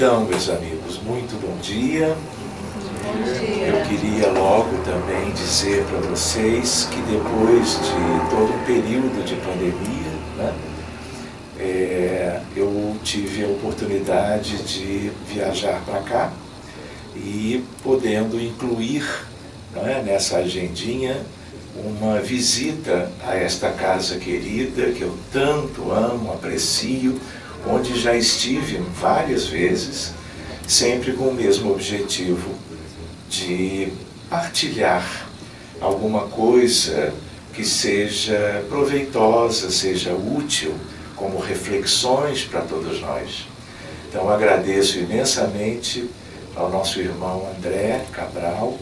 Então, meus amigos, muito bom dia. Bom dia. Eu queria logo também dizer para vocês que depois de todo um período de pandemia, né, eu tive a oportunidade de viajar para cá e podendo incluir, não é, nessa agendinha uma visita a esta casa querida que eu tanto amo, aprecio, onde já estive várias vezes, sempre com o mesmo objetivo de partilhar alguma coisa que seja proveitosa, seja útil, como reflexões para todos nós. Então agradeço imensamente ao nosso irmão André Cabral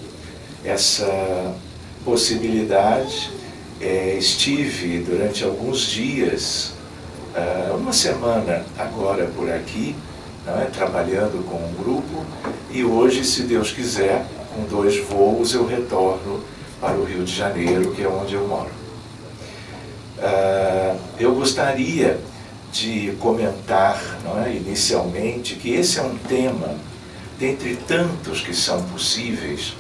essa possibilidade. Estive durante alguns dias, uma semana agora por aqui, não é, trabalhando com um grupo, e hoje, se Deus quiser, com 2 voos eu retorno para o Rio de Janeiro, que é onde eu moro. Eu gostaria de comentar, não é, inicialmente, que esse é um tema, dentre tantos que são possíveis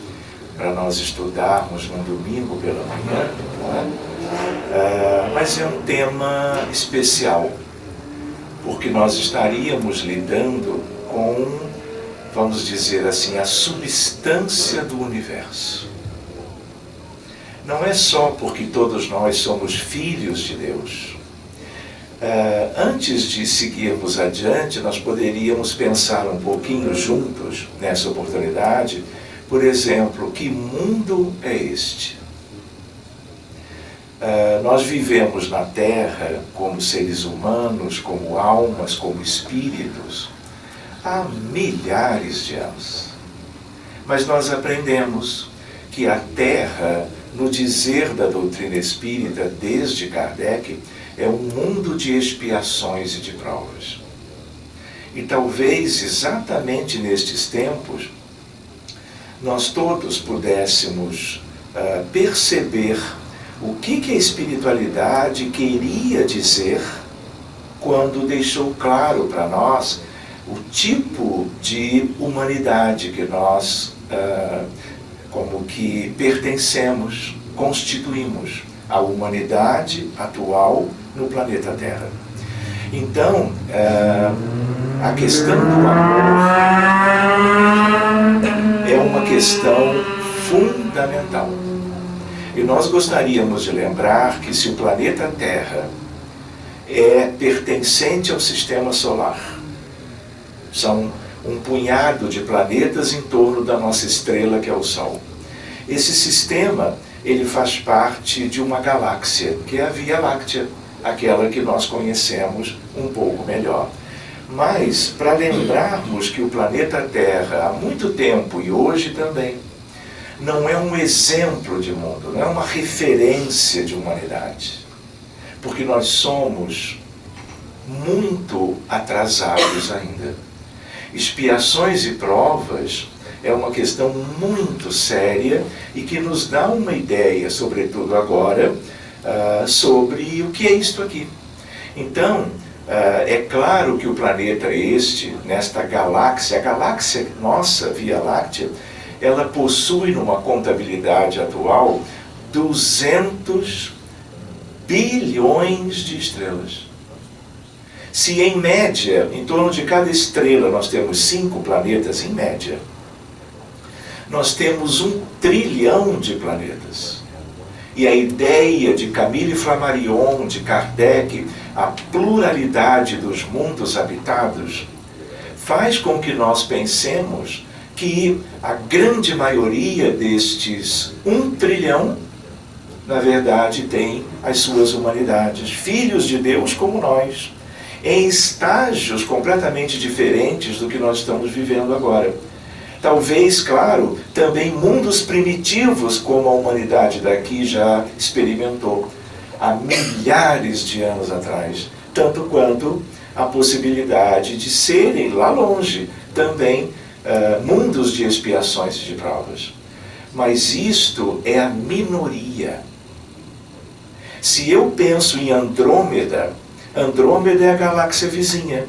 para nós estudarmos num domingo pela manhã, não é? Mas é um tema especial, porque nós estaríamos lidando com, vamos dizer assim, a substância do universo. Não é só porque todos nós somos filhos de Deus. Antes de seguirmos adiante, nós poderíamos pensar um pouquinho juntos, nessa oportunidade, por exemplo, que mundo é este? Nós vivemos na Terra como seres humanos, como almas, como espíritos, há milhares de anos. Mas nós aprendemos que a Terra, no dizer da doutrina espírita, desde Kardec, é um mundo de expiações e de provas. E talvez exatamente nestes tempos, nós todos pudéssemos perceber o que a espiritualidade queria dizer quando deixou claro para nós o tipo de humanidade que nós, como que pertencemos, constituímos a humanidade atual no planeta Terra. Então, a questão do amor é uma questão fundamental. E nós gostaríamos de lembrar que se o planeta Terra é pertencente ao sistema solar, são um punhado de planetas em torno da nossa estrela, que é o Sol. Esse sistema, ele faz parte de uma galáxia, que é a Via Láctea, aquela que nós conhecemos um pouco melhor. Mas, para lembrarmos que o planeta Terra, há muito tempo e hoje também, não é um exemplo de mundo, não é uma referência de humanidade. Porque nós somos muito atrasados ainda. Expiações e provas é uma questão muito séria e que nos dá uma ideia, sobretudo agora, sobre o que é isto aqui. Então, é claro que o planeta este, nesta galáxia, a galáxia nossa, Via Láctea, ela possui numa contabilidade atual 200 bilhões de estrelas. Se em média, em torno de cada estrela, nós temos 5 planetas, em média, nós temos 1 trilhão de planetas. E a ideia de Camille Flammarion, de Kardec, a pluralidade dos mundos habitados, faz com que nós pensemos que a grande maioria destes 1 trilhão, na verdade, tem as suas humanidades, filhos de Deus como nós, em estágios completamente diferentes do que nós estamos vivendo agora. Talvez, claro, também mundos primitivos, como a humanidade daqui já experimentou há milhares de anos atrás, tanto quanto a possibilidade de serem, lá longe, também mundos de expiações e de provas. Mas isto é a minoria. Se eu penso em Andrômeda, Andrômeda é a galáxia vizinha.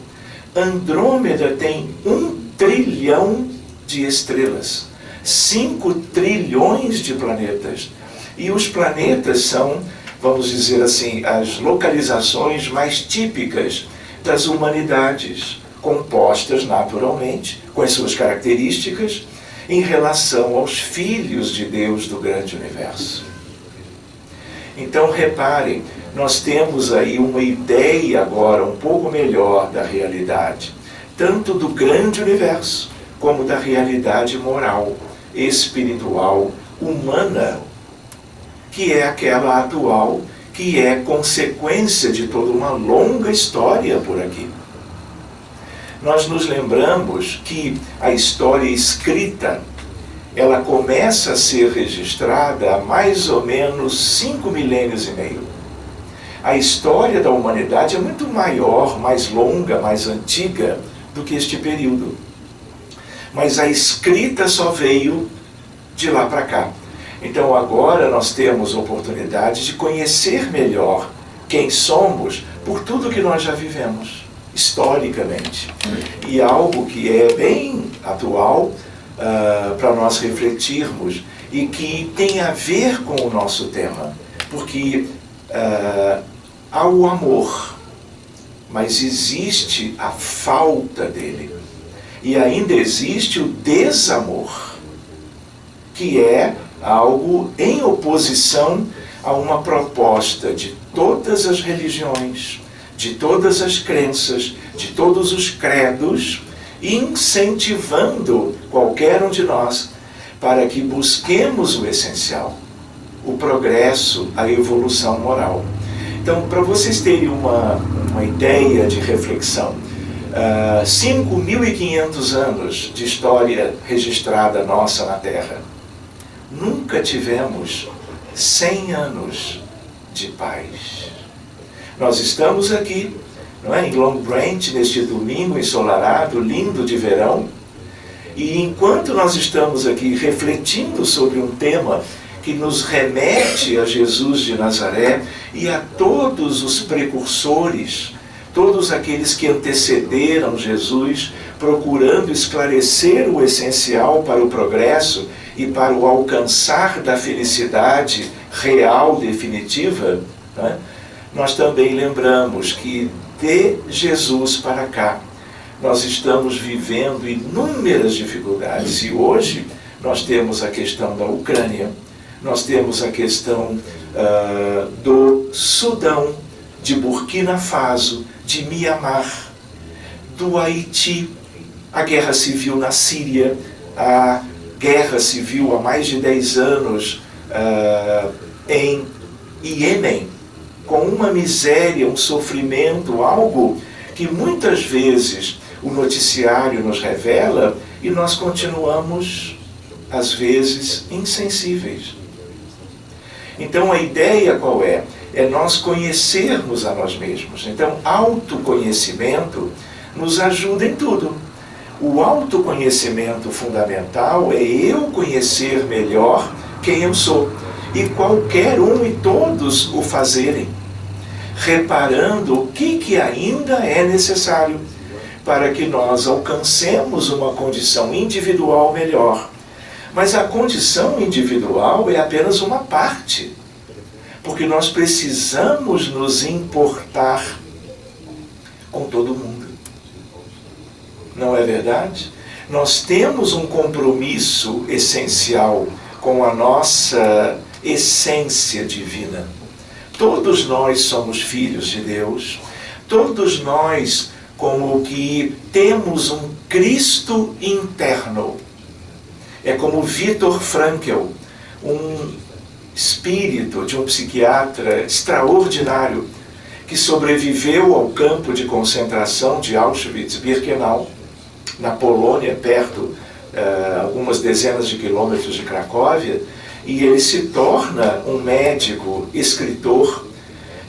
Andrômeda tem 1 trilhão de estrelas, 5 trilhões de planetas. E os planetas são, vamos dizer assim, as localizações mais típicas das humanidades, compostas naturalmente, com as suas características, em relação aos filhos de Deus do grande universo. Então, reparem, nós temos aí uma ideia agora um pouco melhor da realidade, tanto do grande universo, como da realidade moral, espiritual, humana, que é aquela atual, que é consequência de toda uma longa história por aqui. Nós nos lembramos que a história escrita, ela começa a ser registrada há mais ou menos 5 milênios e meio. A história da humanidade é muito maior, mais longa, mais antiga do que este período. Mas a escrita só veio de lá para cá. Então agora nós temos oportunidade de conhecer melhor quem somos por tudo que nós já vivemos, historicamente. E algo que é bem atual para nós refletirmos e que tem a ver com o nosso tema. Porque há o amor, mas existe a falta dele. E ainda existe o desamor, que é algo em oposição a uma proposta de todas as religiões, de todas as crenças, de todos os credos, incentivando qualquer um de nós para que busquemos o essencial, o progresso, a evolução moral. Então, para vocês terem uma ideia de reflexão, 5.500 anos de história registrada nossa na Terra, nunca tivemos 100 anos de paz. Nós estamos aqui, não é, em Long Branch, neste domingo ensolarado, lindo de verão, e enquanto nós estamos aqui refletindo sobre um tema que nos remete a Jesus de Nazaré e a todos os precursores, todos aqueles que antecederam Jesus, procurando esclarecer o essencial para o progresso e para o alcançar da felicidade real, definitiva, né? Nós também lembramos que de Jesus para cá, nós estamos vivendo inúmeras dificuldades. E hoje nós temos a questão da Ucrânia, nós temos a questão do Sudão, de Burkina Faso, de Mianmar, do Haiti, a guerra civil na Síria, a guerra civil há mais de 10 anos em Iêmen, com uma miséria, um sofrimento, algo que muitas vezes o noticiário nos revela e nós continuamos, às vezes, insensíveis. Então a ideia qual é? É nós conhecermos a nós mesmos. Então, autoconhecimento nos ajuda em tudo. O autoconhecimento fundamental é eu conhecer melhor quem eu sou. E qualquer um e todos o fazerem, reparando o que ainda é necessário para que nós alcancemos uma condição individual melhor. Mas a condição individual é apenas uma parte, porque nós precisamos nos importar com todo mundo. Não é verdade? Nós temos um compromisso essencial com a nossa essência divina. Todos nós somos filhos de Deus, todos nós como que temos um Cristo interno. É como Viktor Frankl, um espírito de um psiquiatra extraordinário que sobreviveu ao campo de concentração de Auschwitz-Birkenau, na Polônia, perto, algumas dezenas de quilômetros de Cracóvia, e ele se torna um médico, escritor,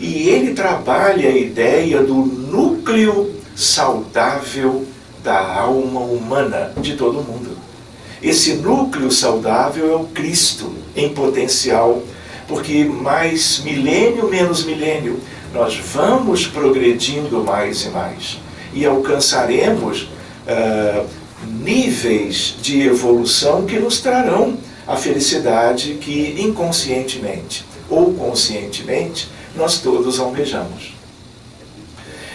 e ele trabalha a ideia do núcleo saudável da alma humana de todo mundo. Esse núcleo saudável é o Cristo em potencial, porque mais milênio, menos milênio, nós vamos progredindo mais e mais, e alcançaremos níveis de evolução que nos trarão a felicidade que inconscientemente ou conscientemente nós todos almejamos.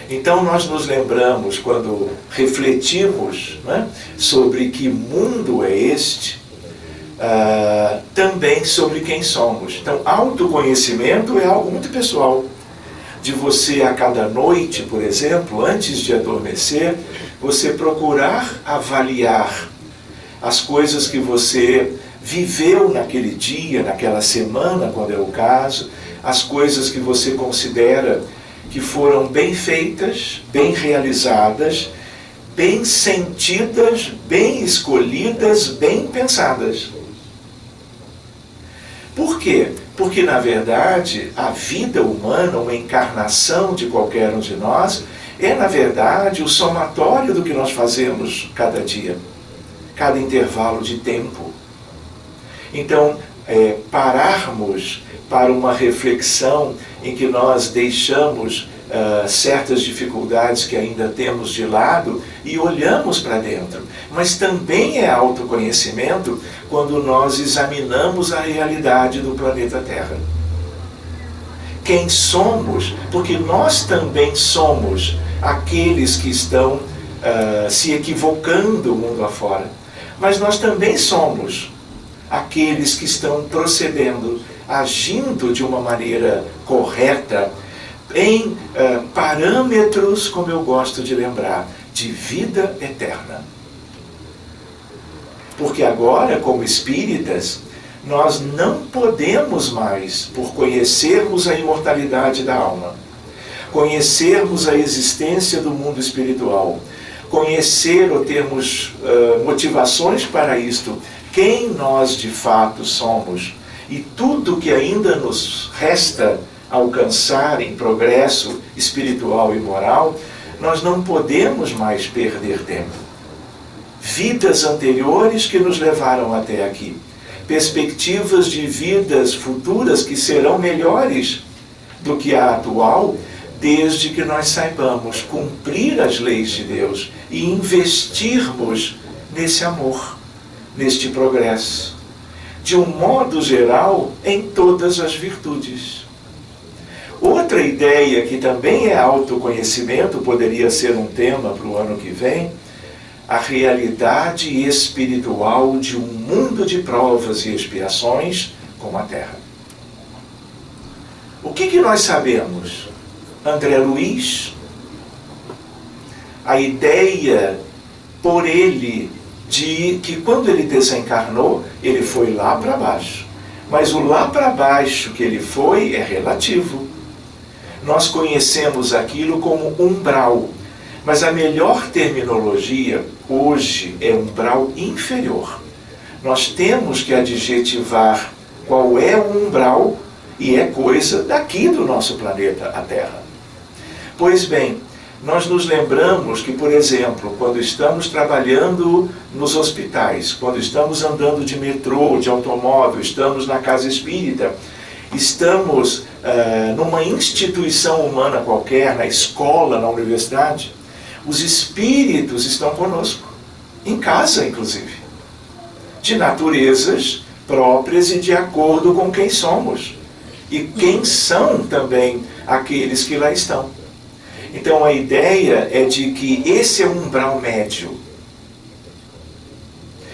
Então nós nos lembramos, quando refletimos, né, sobre que mundo é este, também sobre quem somos. Então, autoconhecimento é algo muito pessoal. De você, a cada noite, por exemplo, antes de adormecer, você procurar avaliar as coisas que você viveu naquele dia, naquela semana, quando é o caso, as coisas que você considera que foram bem feitas, bem realizadas, bem sentidas, bem escolhidas, bem pensadas. Por quê? Porque, na verdade, a vida humana, uma encarnação de qualquer um de nós, é, na verdade, o somatório do que nós fazemos cada dia, cada intervalo de tempo. Então, pararmos para uma reflexão em que nós deixamos certas dificuldades que ainda temos de lado e olhamos para dentro. Mas também é autoconhecimento quando nós examinamos a realidade do planeta Terra. Quem somos, porque nós também somos aqueles que estão se equivocando mundo afora. Mas nós também somos aqueles que estão procedendo, agindo de uma maneira correta, em parâmetros, como eu gosto de lembrar, de vida eterna. Porque agora, como espíritas, nós não podemos mais, por conhecermos a imortalidade da alma, conhecermos a existência do mundo espiritual, conhecer ou termos motivações para isto, quem nós de fato somos e tudo que ainda nos resta alcançar em progresso espiritual e moral, nós não podemos mais perder tempo. Vidas anteriores que nos levaram até aqui, perspectivas de vidas futuras que serão melhores do que a atual, desde que nós saibamos cumprir as leis de Deus e investirmos nesse amor, neste progresso, de um modo geral, em todas as virtudes. Outra ideia que também é autoconhecimento, poderia ser um tema para o ano que vem, a realidade espiritual de um mundo de provas e expiações como a Terra. O que nós sabemos? André Luiz, a ideia por ele de que quando ele desencarnou, ele foi lá para baixo. Mas o lá para baixo que ele foi é relativo. Nós conhecemos aquilo como umbral, mas a melhor terminologia hoje é umbral inferior. Nós temos que adjetivar qual é o umbral e é coisa daqui do nosso planeta, a Terra. Pois bem, nós nos lembramos que, por exemplo, quando estamos trabalhando nos hospitais, quando estamos andando de metrô, de automóvel, estamos na casa espírita, estamos numa instituição humana qualquer, na escola, na universidade, os espíritos estão conosco, em casa inclusive, de naturezas próprias e de acordo com quem somos, e quem são também aqueles que lá estão. Então a ideia é de que esse é um umbral médio.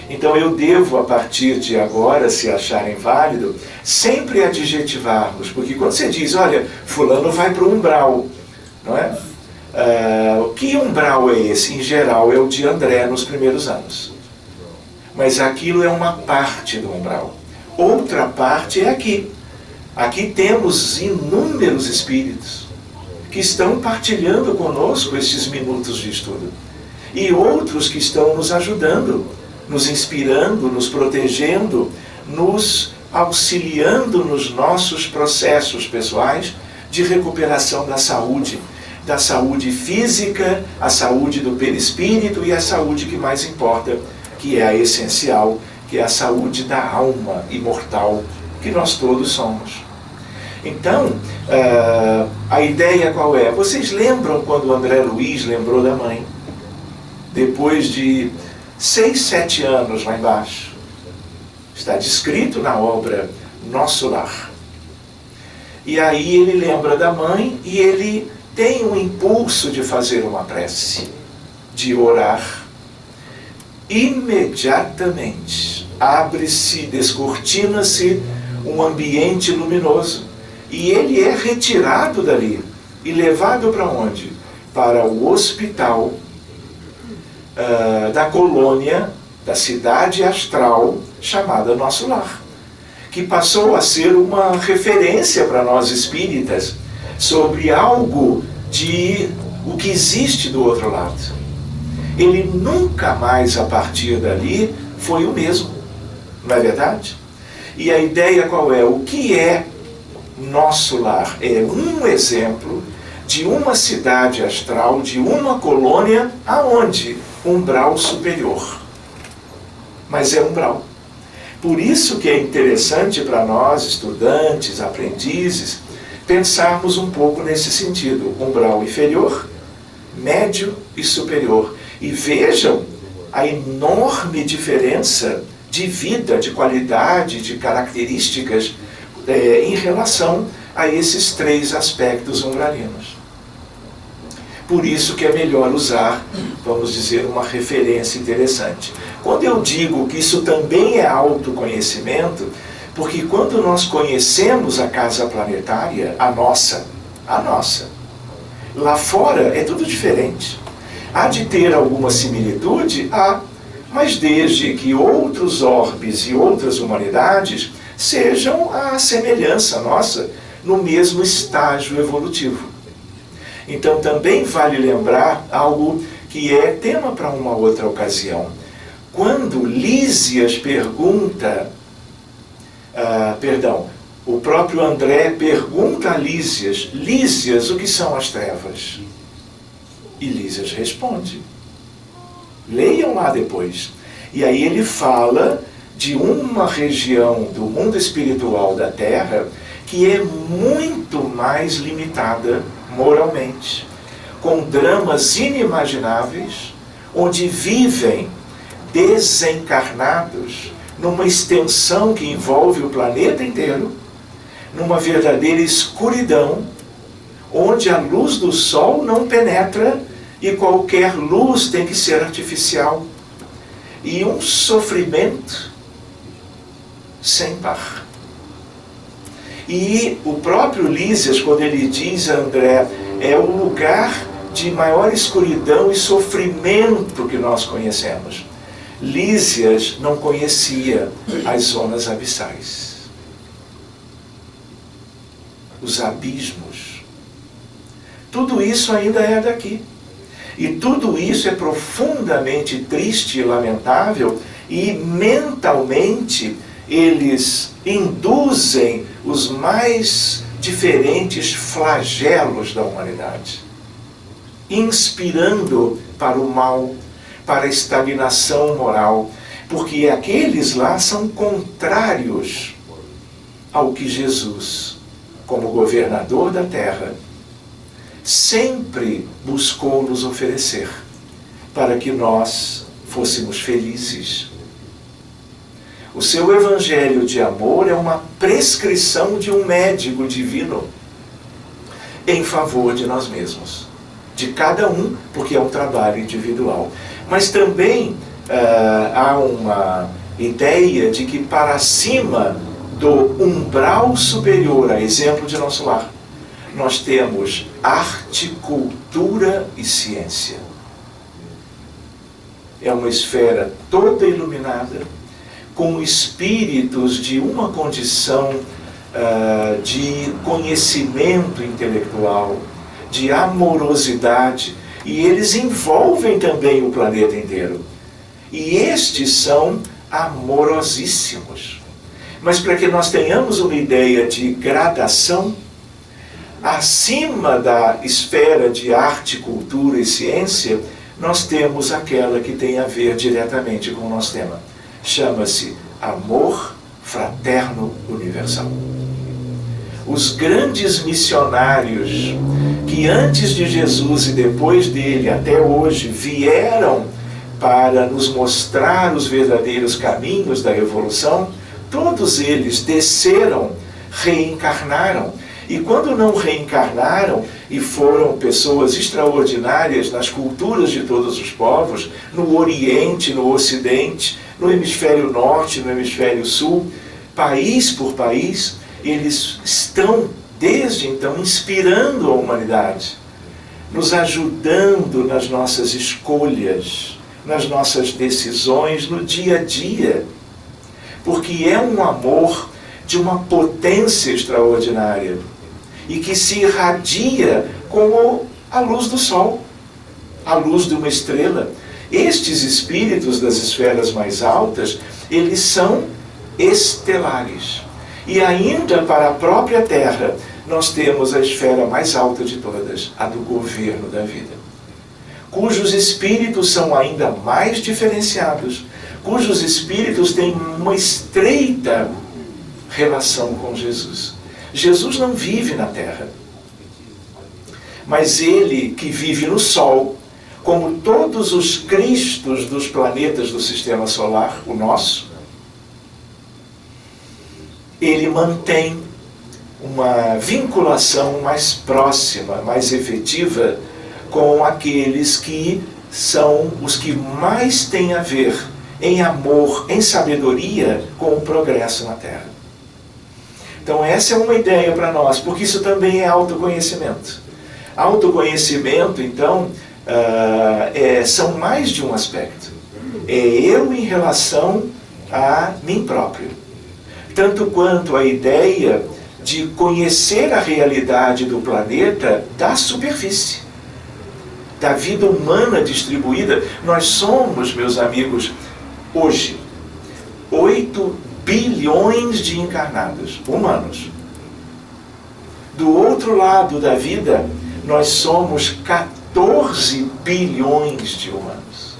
Então eu devo, a partir de agora, se acharem válido, sempre adjetivarmos, porque quando você diz, olha, fulano vai para o umbral, não é? Que umbral é esse? Em geral é o de André nos primeiros anos. Mas aquilo é uma parte do umbral. Outra parte é aqui. Aqui temos inúmeros espíritos que estão partilhando conosco estes minutos de estudo. E outros que estão nos ajudando, nos inspirando, nos protegendo, nos auxiliando nos nossos processos pessoais de recuperação da saúde física, a saúde do perispírito e a saúde que mais importa, que é a essencial, que é a saúde da alma imortal, que nós todos somos. Então, a ideia qual é? Vocês lembram quando o André Luiz lembrou da mãe? Depois de 6, 7 anos lá embaixo. Está descrito na obra Nosso Lar. E aí ele lembra da mãe e ele tem um impulso de fazer uma prece, de orar. Imediatamente abre-se, descortina-se um ambiente luminoso. E ele é retirado dali e levado para onde? Para o hospital da colônia, da cidade astral, chamada Nosso Lar, que passou a ser uma referência para nós espíritas sobre algo de o que existe do outro lado. Ele nunca mais, a partir dali, foi o mesmo. Não é verdade? E a ideia qual é? O que é Nosso Lar? É um exemplo de uma cidade astral, de uma colônia, aonde? Umbral superior. Mas é umbral. Por isso que é interessante para nós, estudantes, aprendizes, pensarmos um pouco nesse sentido. Umbral inferior, médio e superior. E vejam a enorme diferença de vida, de qualidade, de características em relação a esses 3 aspectos umbralinos. Por isso que é melhor usar, vamos dizer, uma referência interessante. Quando eu digo que isso também é autoconhecimento, porque quando nós conhecemos a casa planetária, a nossa, lá fora é tudo diferente. Há de ter alguma similitude? Há, mas desde que outros orbes e outras humanidades sejam a semelhança nossa no mesmo estágio evolutivo. Então também vale lembrar algo que é tema para uma outra ocasião. Quando Lísias pergunta, o próprio André pergunta a Lísias, Lísias, o que são as trevas? E Lísias responde. Leiam lá depois. E aí ele fala de uma região do mundo espiritual da Terra que é muito mais limitada moralmente, com dramas inimagináveis, onde vivem desencarnados numa extensão que envolve o planeta inteiro, numa verdadeira escuridão, onde a luz do sol não penetra e qualquer luz tem que ser artificial. E um sofrimento sem par. E o próprio Lísias, quando ele diz a André, é o lugar de maior escuridão e sofrimento que nós conhecemos. Lísias não conhecia as zonas abissais, os abismos. Tudo isso ainda é daqui. E tudo isso é profundamente triste e lamentável, e mentalmente eles induzem os mais diferentes flagelos da humanidade, inspirando para o mal, para a estagnação moral, porque aqueles lá são contrários ao que Jesus, como governador da terra, sempre buscou nos oferecer, para que nós fôssemos felizes. O seu evangelho de amor é uma prescrição de um médico divino em favor de nós mesmos, de cada um, porque é um trabalho individual. Mas também há uma ideia de que para cima do umbral superior, a exemplo de Nosso Lar, nós temos arte, cultura e ciência. É uma esfera toda iluminada, com espíritos de uma condição de conhecimento intelectual, de amorosidade, e eles envolvem também o planeta inteiro. E estes são amorosíssimos. Mas para que nós tenhamos uma ideia de gradação, acima da esfera de arte, cultura e ciência, nós temos aquela que tem a ver diretamente com o nosso tema. Chama-se amor fraterno universal. Os grandes missionários que antes de Jesus e depois dele, até hoje, vieram para nos mostrar os verdadeiros caminhos da evolução, todos eles desceram, reencarnaram. E quando não reencarnaram e foram pessoas extraordinárias nas culturas de todos os povos, no Oriente, no Ocidente, no Hemisfério Norte, no Hemisfério Sul, país por país, eles estão, desde então, inspirando a humanidade, nos ajudando nas nossas escolhas, nas nossas decisões, no dia a dia. Porque é um amor de uma potência extraordinária e que se irradia como a luz do sol, a luz de uma estrela. Estes espíritos das esferas mais altas, eles são estelares. E ainda para a própria Terra, nós temos a esfera mais alta de todas, a do governo da vida, cujos espíritos são ainda mais diferenciados, cujos espíritos têm uma estreita relação com Jesus. Jesus não vive na Terra, mas ele que vive no Sol, como todos os Cristos dos planetas do Sistema Solar, o nosso, ele mantém uma vinculação mais próxima, mais efetiva com aqueles que são os que mais têm a ver em amor, em sabedoria, com o progresso na Terra. Então essa é uma ideia para nós, porque isso também é autoconhecimento. Autoconhecimento, então, são mais de um aspecto. É eu em relação a mim próprio. Tanto quanto a ideia de conhecer a realidade do planeta da superfície, da vida humana distribuída. Nós somos, meus amigos, hoje, 8 bilhões de encarnados humanos. Do outro lado da vida, nós somos 14 bilhões de humanos.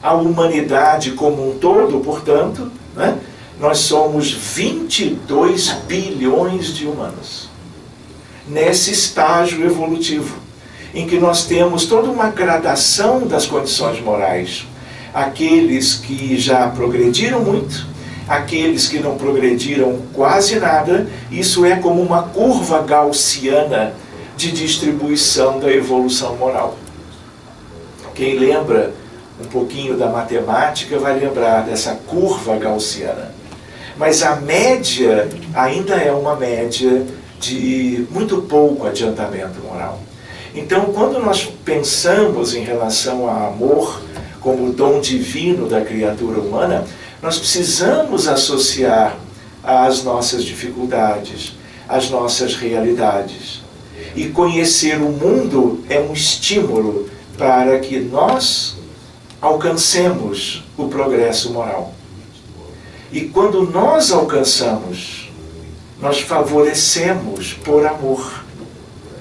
A humanidade como um todo, portanto, né, nós somos 22 bilhões de humanos. Nesse estágio evolutivo, em que nós temos toda uma gradação das condições morais. Aqueles que já progrediram muito, aqueles que não progrediram quase nada, isso é como uma curva gaussiana de distribuição da evolução moral. Quem lembra um pouquinho da matemática vai lembrar dessa curva gaussiana. Mas a média ainda é uma média de muito pouco adiantamento moral. Então, quando nós pensamos em relação a amor como dom divino da criatura humana, nós precisamos associar às nossas dificuldades, às nossas realidades. E conhecer o mundo é um estímulo para que nós alcancemos o progresso moral. E quando nós alcançamos, nós favorecemos por amor,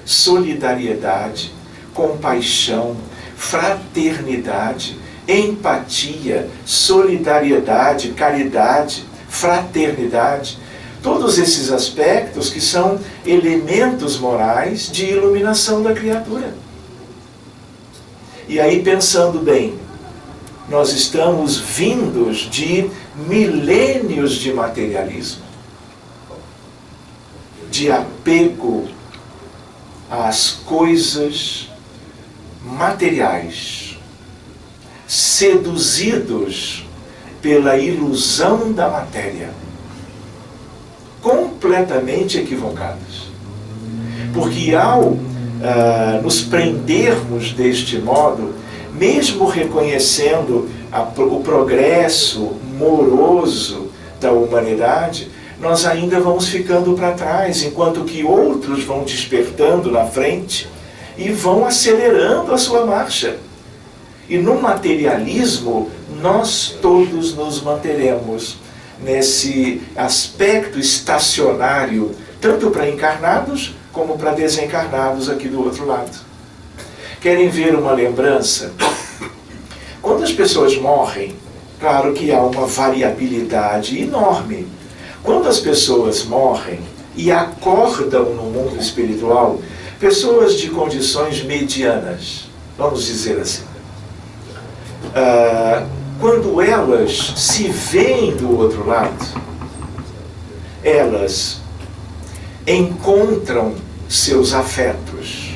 solidariedade, compaixão, fraternidade, empatia, solidariedade, caridade, fraternidade, todos esses aspectos que são elementos morais de iluminação da criatura. E aí, pensando bem, nós estamos vindos de milênios de materialismo, de apego às coisas materiais, seduzidos pela ilusão da matéria, completamente equivocados. Porque ao nos prendermos deste modo, mesmo reconhecendo o progresso moroso da humanidade, nós ainda vamos ficando para trás, enquanto que outros vão despertando na frente e vão acelerando a sua marcha. E no materialismo, nós todos nos manteremos nesse aspecto estacionário, tanto para encarnados como para desencarnados aqui do outro lado. Querem ver uma lembrança? Quando as pessoas morrem, claro que há uma variabilidade enorme. Quando as pessoas morrem e acordam no mundo espiritual, pessoas de condições medianas, vamos dizer assim, quando elas se veem do outro lado, elas encontram seus afetos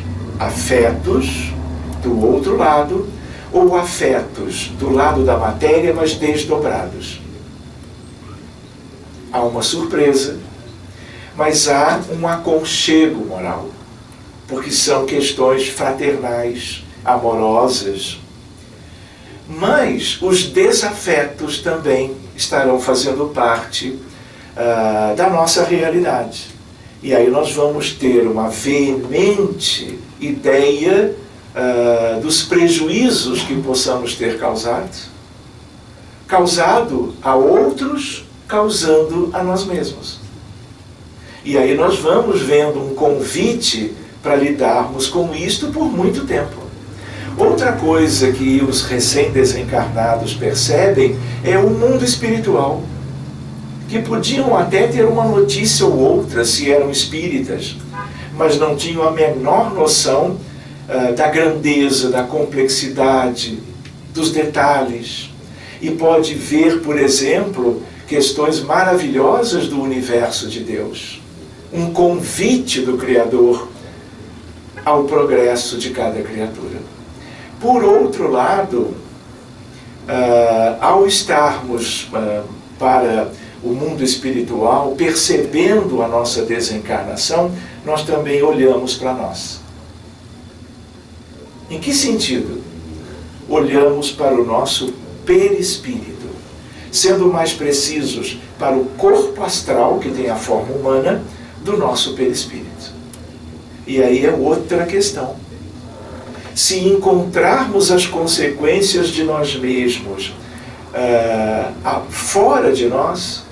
do outro lado, ou afetos do lado da matéria, mas desdobrados. Há uma surpresa, mas há um aconchego moral, porque são questões fraternais, amorosas. Mas os desafetos também estarão fazendo parte da nossa realidade. E aí nós vamos ter uma veemente ideia dos prejuízos que possamos ter causado a outros, causando a nós mesmos. E aí nós vamos vendo um convite para lidarmos com isto por muito tempo. Outra coisa que os recém-desencarnados percebem é o mundo espiritual, que podiam até ter uma notícia ou outra se eram espíritas, mas não tinham a menor noção da grandeza, da complexidade, dos detalhes. E pode ver, por exemplo, questões maravilhosas do universo de Deus. Um convite do Criador ao progresso de cada criatura. Por outro lado, ao estarmos para o mundo espiritual, percebendo a nossa desencarnação, nós também olhamos para nós. Em que sentido? Olhamos para o nosso perispírito, sendo mais precisos, para o corpo astral, que tem a forma humana, do nosso perispírito. E aí é outra questão. Se encontrarmos as consequências de nós mesmos fora de nós,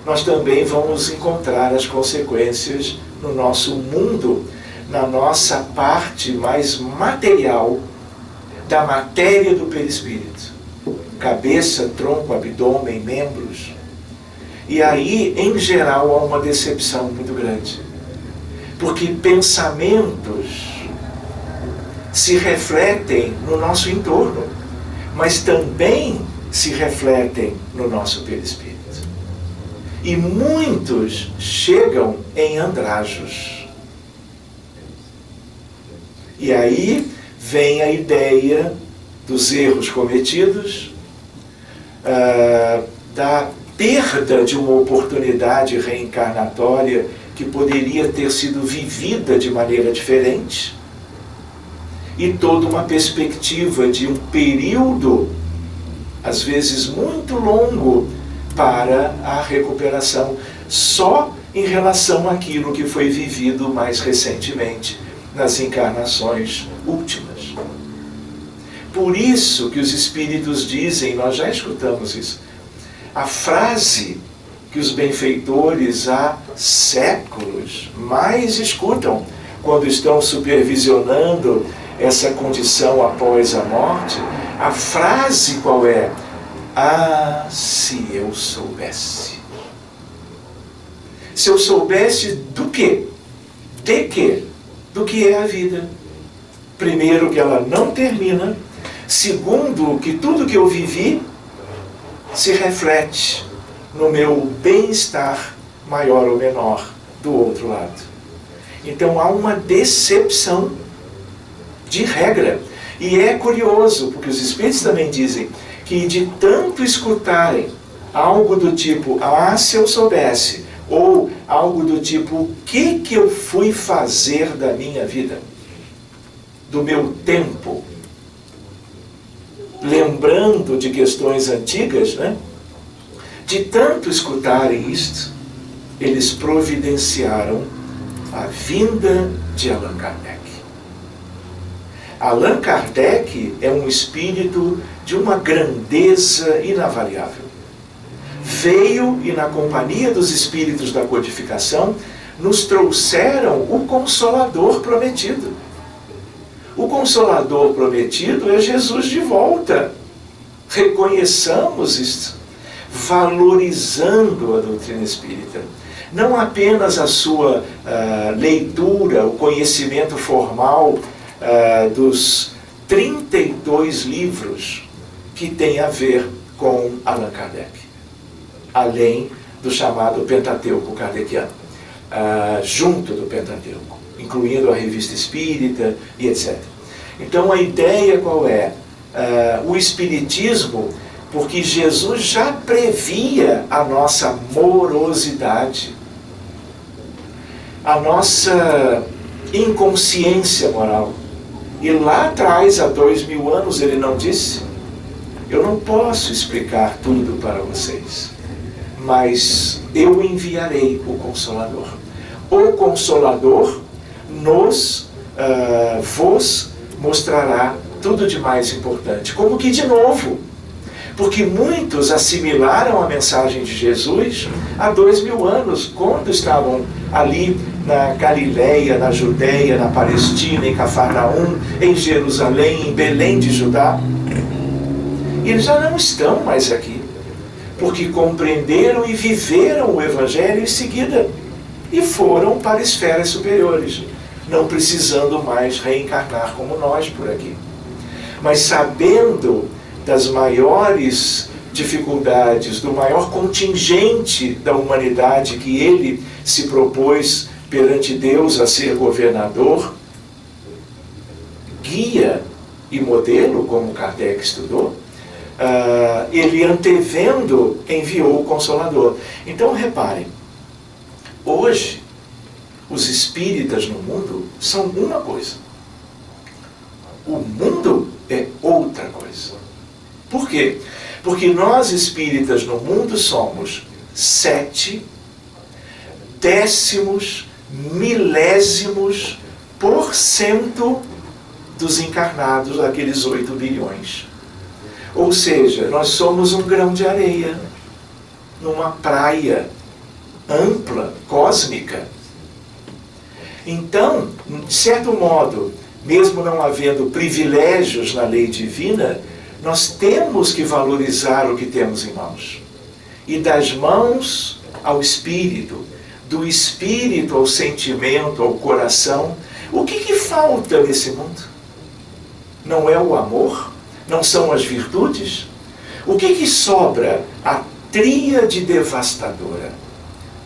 nós também vamos encontrar as consequências no nosso mundo, na nossa parte mais material da matéria do perispírito. Cabeça, tronco, abdômen, membros. E aí, em geral, há uma decepção muito grande. Porque pensamentos se refletem no nosso entorno, mas também se refletem no nosso perispírito. E muitos chegam em andrajos. E aí vem a ideia dos erros cometidos, da perda de uma oportunidade reencarnatória que poderia ter sido vivida de maneira diferente, e toda uma perspectiva de um período, às vezes muito longo, para a recuperação, só em relação àquilo que foi vivido mais recentemente, nas encarnações últimas. Por isso que os espíritos dizem, nós já escutamos isso, a frase que os benfeitores há séculos mais escutam quando estão supervisionando essa condição após a morte, a frase qual é? Ah, se eu soubesse. Se eu soubesse do quê? De quê? Do que é a vida. Primeiro, que ela não termina. Segundo, que tudo que eu vivi se reflete no meu bem-estar maior ou menor do outro lado. Então há uma decepção de regra. E é curioso, porque os espíritos também dizem que de tanto escutarem algo do tipo, ah, se eu soubesse, ou algo do tipo, o que eu fui fazer da minha vida, do meu tempo, lembrando de questões antigas, né? De tanto escutarem isto, eles providenciaram a vinda de Allan Kardec. Allan Kardec é um espírito de uma grandeza inavaliável. Veio e, na companhia dos espíritos da codificação, nos trouxeram o Consolador prometido. O Consolador prometido é Jesus de volta. Reconheçamos isto, valorizando a doutrina espírita. Não apenas a sua leitura, o conhecimento formal dos 32 livros que tem a ver com Allan Kardec, além do chamado Pentateuco kardeciano, junto do Pentateuco, incluindo a Revista Espírita e etc. Então a ideia qual é? O Espiritismo, porque Jesus já previa a nossa morosidade, a nossa inconsciência moral. E lá atrás, há 2000 anos, ele não disse: eu não posso explicar tudo para vocês, mas eu enviarei o Consolador. O Consolador vos mostrará tudo de mais importante. Como que de novo? Porque muitos assimilaram a mensagem de Jesus há 2000 anos, quando estavam ali na Galileia, na Judéia, na Palestina, em Cafarnaum, em Jerusalém, em Belém de Judá. E eles já não estão mais aqui, porque compreenderam e viveram o Evangelho em seguida, e foram para esferas superiores, não precisando mais reencarnar como nós por aqui. Mas sabendo das maiores dificuldades, do maior contingente da humanidade que ele se propôs perante Deus a ser governador, guia e modelo, como Kardec estudou, ele antevendo enviou o Consolador. Então reparem, hoje os espíritas no mundo são uma coisa, o mundo é outra coisa. Por quê? Porque nós espíritas no mundo somos 0,000% dos encarnados, daqueles 8 bilhões. Ou seja, nós somos um grão de areia numa praia ampla, cósmica. Então, de certo modo, mesmo não havendo privilégios na lei divina, nós temos que valorizar o que temos em mãos. E das mãos ao espírito, do espírito ao sentimento, ao coração, o que falta nesse mundo? Não é o amor? Não são as virtudes? O que sobra? A tríade devastadora: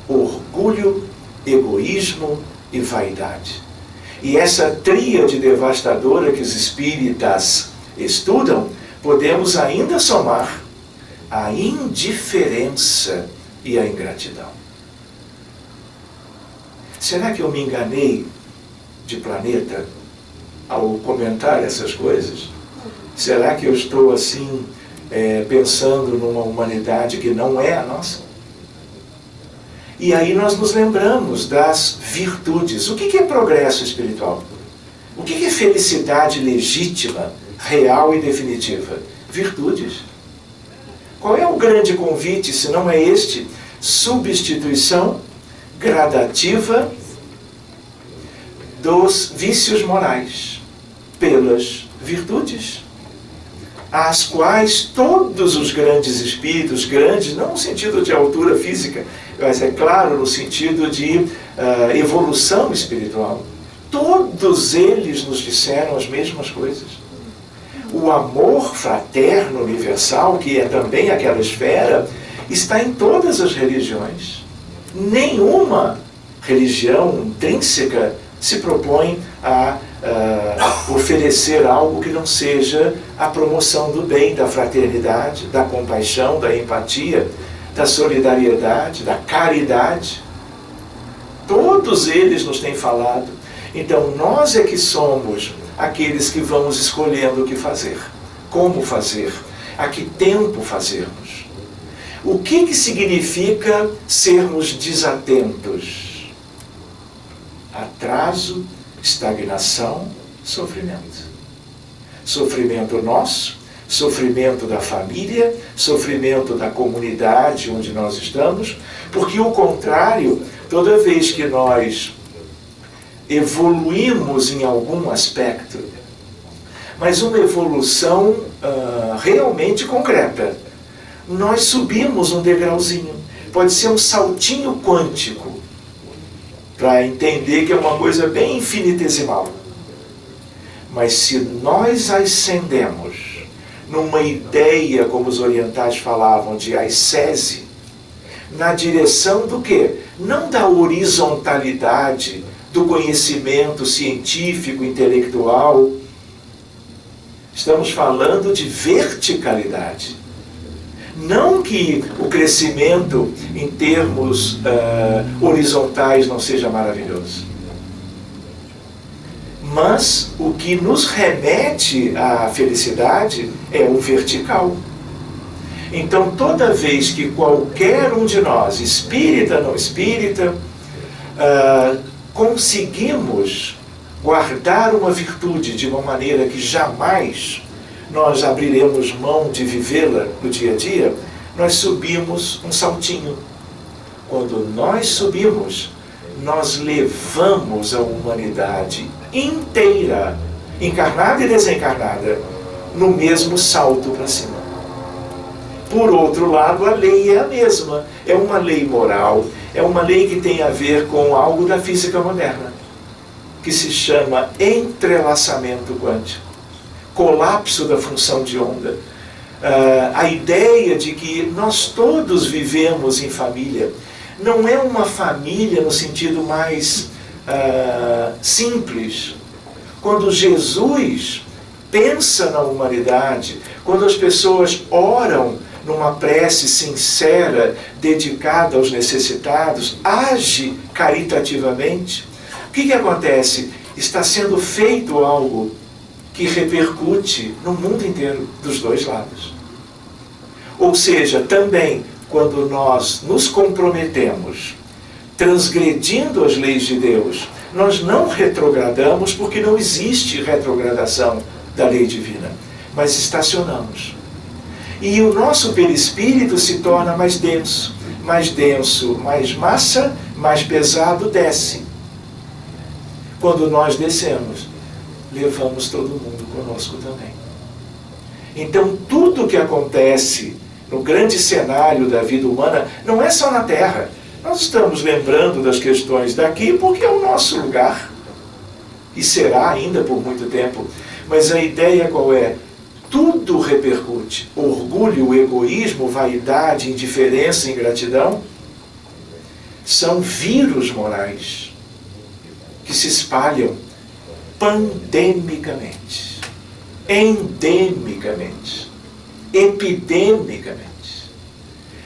orgulho, egoísmo e vaidade. E essa tríade devastadora que os espíritas estudam, podemos ainda somar a indiferença e a ingratidão. Será que eu me enganei de planeta ao comentar essas coisas? Será que eu estou assim, pensando numa humanidade que não é a nossa? E aí nós nos lembramos das virtudes. O que é progresso espiritual? O que é felicidade legítima, real e definitiva? Virtudes. Qual é o grande convite, se não é este? Substituição gradativa dos vícios morais pelas virtudes, às quais todos os grandes espíritos, grandes não no sentido de altura física, mas é claro no sentido de evolução espiritual, todos eles nos disseram as mesmas coisas. O amor fraterno universal, que é também aquela esfera, está em todas as religiões. Nenhuma religião intrínseca se propõe a oferecer algo que não seja a promoção do bem, da fraternidade, da compaixão, da empatia, da solidariedade, da caridade. Todos eles nos têm falado. Então nós é que somos aqueles que vamos escolhendo o que fazer, como fazer, a que tempo fazermos. O que significa sermos desatentos? Atraso, estagnação, sofrimento. Sofrimento nosso, sofrimento da família, sofrimento da comunidade onde nós estamos, porque o contrário, toda vez que nós evoluímos em algum aspecto, mas uma evolução realmente concreta, nós subimos um degrauzinho, pode ser um saltinho quântico, para entender que é uma coisa bem infinitesimal. Mas se nós ascendemos numa ideia, como os orientais falavam, de ascese, na direção do quê? Não da horizontalidade, do conhecimento científico, intelectual. Estamos falando de verticalidade. Não que o crescimento em termos horizontais não seja maravilhoso. Mas o que nos remete à felicidade é o vertical. Então, toda vez que qualquer um de nós, espírita, não espírita, conseguimos guardar uma virtude de uma maneira que jamais nós abriremos mão de vivê-la no dia a dia, nós subimos um saltinho. Quando nós subimos, nós levamos a humanidade inteira, encarnada e desencarnada, no mesmo salto para cima. Por outro lado, a lei é a mesma. É uma lei moral, é uma lei que tem a ver com algo da física moderna, que se chama entrelaçamento quântico, colapso da função de onda. A ideia de que nós todos vivemos em família. Não é uma família no sentido mais simples. Quando Jesus pensa na humanidade, quando as pessoas oram numa prece sincera, dedicada aos necessitados, age caritativamente, o que acontece? Está sendo feito algo que repercute no mundo inteiro, dos dois lados. Ou seja, também, quando nós nos comprometemos, transgredindo as leis de Deus, nós não retrogradamos, porque não existe retrogradação da lei divina, mas estacionamos. E o nosso perispírito se torna mais denso, mais massa, mais pesado, desce. Quando nós descemos, levamos todo mundo conosco também. Então, tudo o que acontece no grande cenário da vida humana não é só na Terra. Nós estamos lembrando das questões daqui porque é o nosso lugar, e será ainda por muito tempo. Mas a ideia qual é? Tudo repercute. Orgulho, egoísmo, vaidade, indiferença, ingratidão são vírus morais que se espalham pandemicamente, endemicamente, epidemicamente.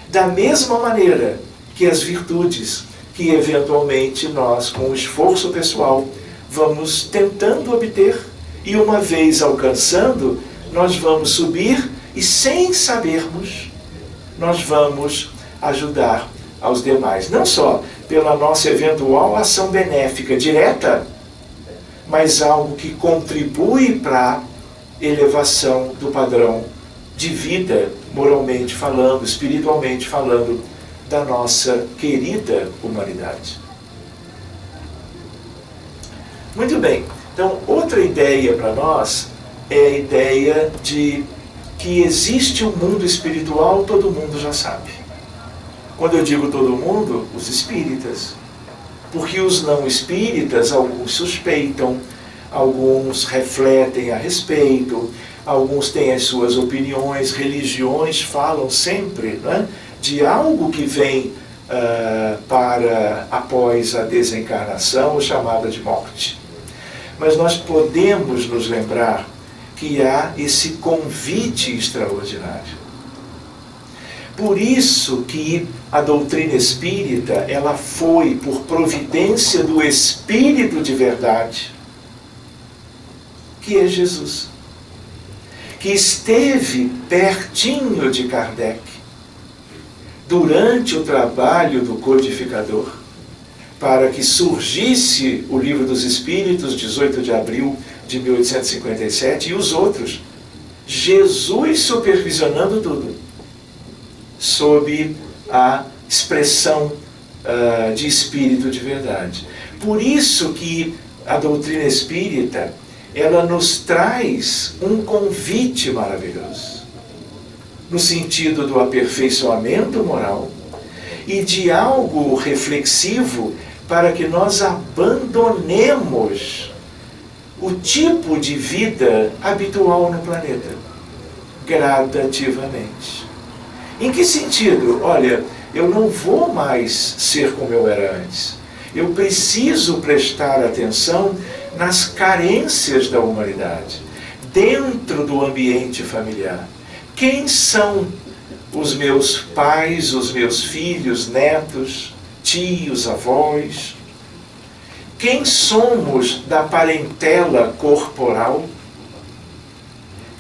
Da mesma maneira que as virtudes que eventualmente nós, com o esforço pessoal, vamos tentando obter, e uma vez alcançando, nós vamos subir e, sem sabermos, nós vamos ajudar aos demais. Não só pela nossa eventual ação benéfica direta, mas algo que contribui para a elevação do padrão de vida, moralmente falando, espiritualmente falando, da nossa querida humanidade. Muito bem. Então, outra ideia para nós é a ideia de que existe um mundo espiritual, todo mundo já sabe. Quando eu digo todo mundo, os espíritas. Porque os não espíritas, alguns suspeitam, alguns refletem a respeito, alguns têm as suas opiniões, religiões falam sempre, né, de algo que vem para após a desencarnação, ou chamada de morte. Mas nós podemos nos lembrar que há esse convite extraordinário. Por isso que a doutrina espírita, ela foi, por providência do Espírito de verdade, que é Jesus, que esteve pertinho de Kardec, durante o trabalho do codificador, para que surgisse o Livro dos Espíritos, 18 de abril de 1857, e os outros. Jesus supervisionando tudo, sob a expressão de espírito de verdade. Por isso que a doutrina espírita, ela nos traz um convite maravilhoso, no sentido do aperfeiçoamento moral e de algo reflexivo para que nós abandonemos o tipo de vida habitual no planeta. gradativamente. Em que sentido? Olha, eu não vou mais ser como eu era antes. Eu preciso prestar atenção nas carências da humanidade, dentro do ambiente familiar. Quem são os meus pais, os meus filhos, netos, tios, avós? Quem somos da parentela corporal?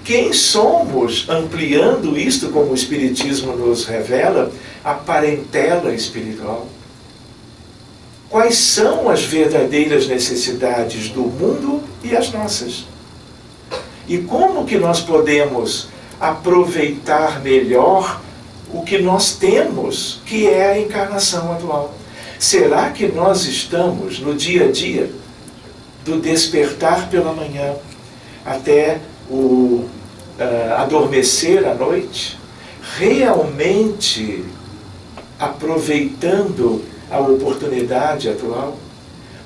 Quem somos, ampliando isto como o Espiritismo nos revela, a parentela espiritual? Quais são as verdadeiras necessidades do mundo e as nossas? E como que nós podemos aproveitar melhor o que nós temos, que é a encarnação atual? Será que nós estamos no dia a dia, do despertar pela manhã até o adormecer à noite, realmente aproveitando a oportunidade atual?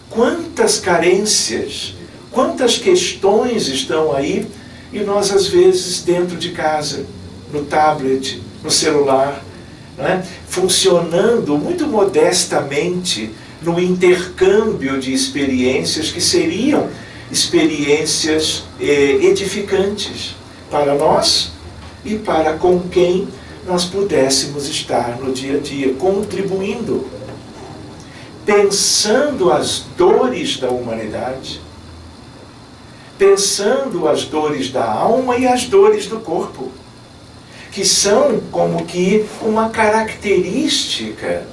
Quantas carências, quantas questões estão aí e nós às vezes dentro de casa, no tablet, no celular, né, funcionando muito modestamente no intercâmbio de experiências que seriam experiências edificantes para nós e para com quem nós pudéssemos estar no dia a dia, contribuindo, pensando as dores da humanidade, pensando as dores da alma e as dores do corpo, que são como que uma característica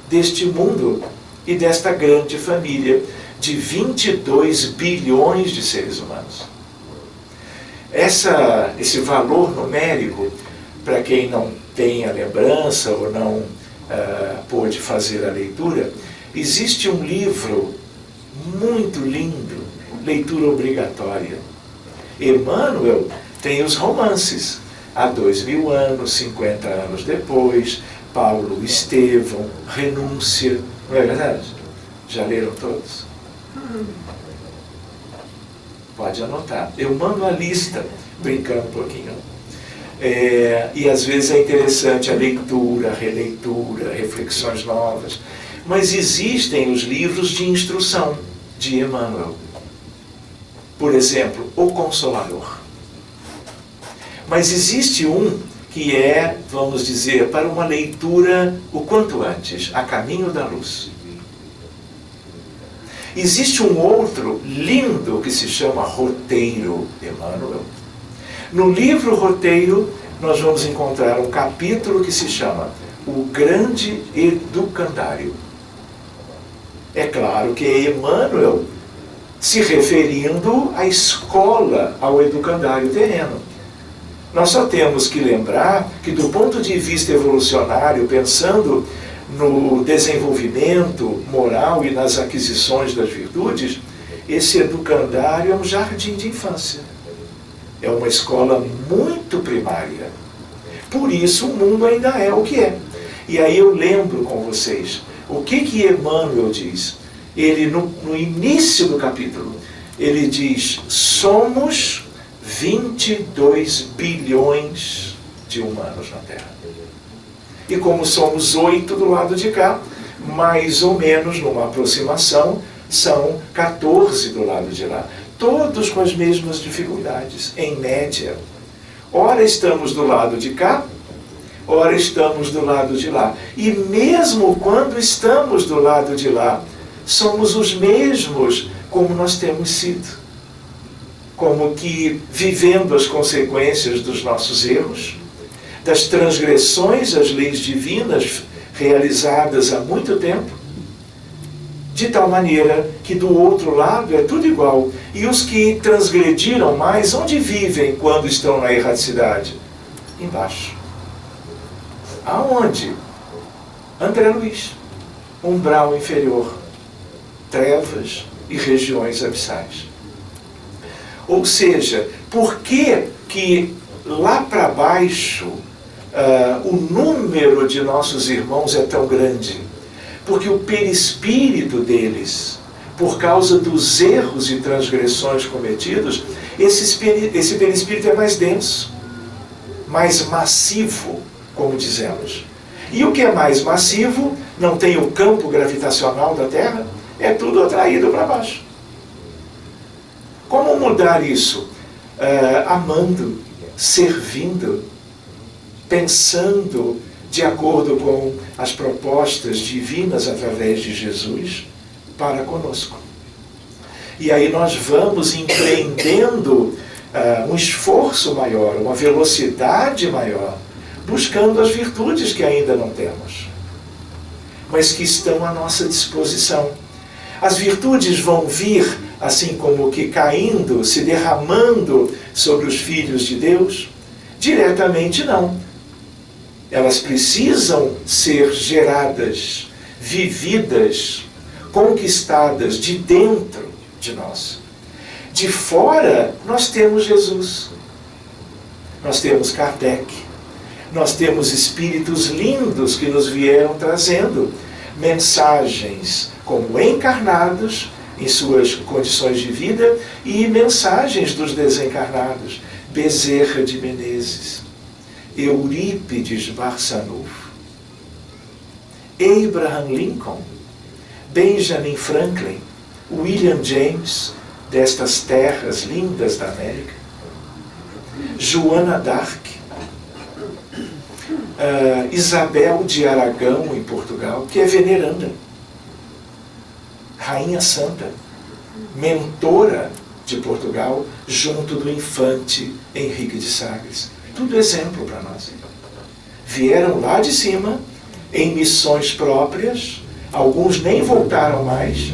deste mundo e desta grande família de 22 bilhões de seres humanos. Esse valor numérico, para quem não tem a lembrança ou não pôde fazer a leitura, existe um livro muito lindo, leitura obrigatória. Emmanuel tem os romances, há 2000 anos, 50 anos depois, Paulo Estevão, Renúncia, não é verdade? Já leram todos? Pode anotar. Eu mando a lista, brincando um pouquinho. E às vezes é interessante a leitura, a releitura, reflexões novas. Mas existem os livros de instrução de Emmanuel. Por exemplo, O Consolador. Mas existe um que é, vamos dizer, para uma leitura o quanto antes, A Caminho da Luz. Existe um outro lindo que se chama Roteiro, Emmanuel. No livro Roteiro, nós vamos encontrar um capítulo que se chama O Grande Educandário. É claro que é Emmanuel se referindo à escola, ao educandário terreno. Nós só temos que lembrar que, do ponto de vista evolucionário, pensando no desenvolvimento moral e nas aquisições das virtudes, esse educandário é um jardim de infância. É uma escola muito primária. Por isso o mundo ainda é o que é. E aí eu lembro com vocês, o que Emmanuel diz? Ele, no início do capítulo, ele diz, somos 22 bilhões de humanos na Terra. E como somos 8 do lado de cá, mais ou menos, numa aproximação, são 14 do lado de lá. Todos com as mesmas dificuldades, em média. Ora estamos do lado de cá, ora estamos do lado de lá. E mesmo quando estamos do lado de lá, somos os mesmos como nós temos sido. Como que vivendo as consequências dos nossos erros, das transgressões às leis divinas realizadas há muito tempo, de tal maneira que do outro lado é tudo igual. E os que transgrediram mais, onde vivem quando estão na erraticidade? Embaixo. Aonde? André Luiz. Umbral inferior. Trevas e regiões abissais. Ou seja, por que lá para baixo o número de nossos irmãos é tão grande? Porque o perispírito deles, por causa dos erros e transgressões cometidos, esse perispírito é mais denso. mais massivo, como dizemos. E o que é mais massivo, não tem o campo gravitacional da Terra, é tudo atraído para baixo. Como mudar isso? Amando, servindo, pensando de acordo com as propostas divinas através de Jesus para conosco. E aí nós vamos empreendendo um esforço maior, uma velocidade maior, buscando as virtudes que ainda não temos, mas que estão à nossa disposição. As virtudes vão vir, assim como que caindo, se derramando sobre os filhos de Deus? Diretamente não. Elas precisam ser geradas, vividas, conquistadas de dentro de nós. De fora, nós temos Jesus. Nós temos Kardec. Nós temos espíritos lindos que nos vieram trazendo mensagens como encarnados em suas condições de vida e mensagens dos desencarnados. Bezerra de Menezes, Eurípides Barçanufo, Abraham Lincoln, Benjamin Franklin, William James, destas terras lindas da América, Joana d'Arc, Isabel de Aragão, em Portugal, que é veneranda, Rainha Santa, mentora de Portugal, junto do infante Henrique de Sagres. Tudo exemplo para nós. Vieram lá de cima, em missões próprias, alguns nem voltaram mais,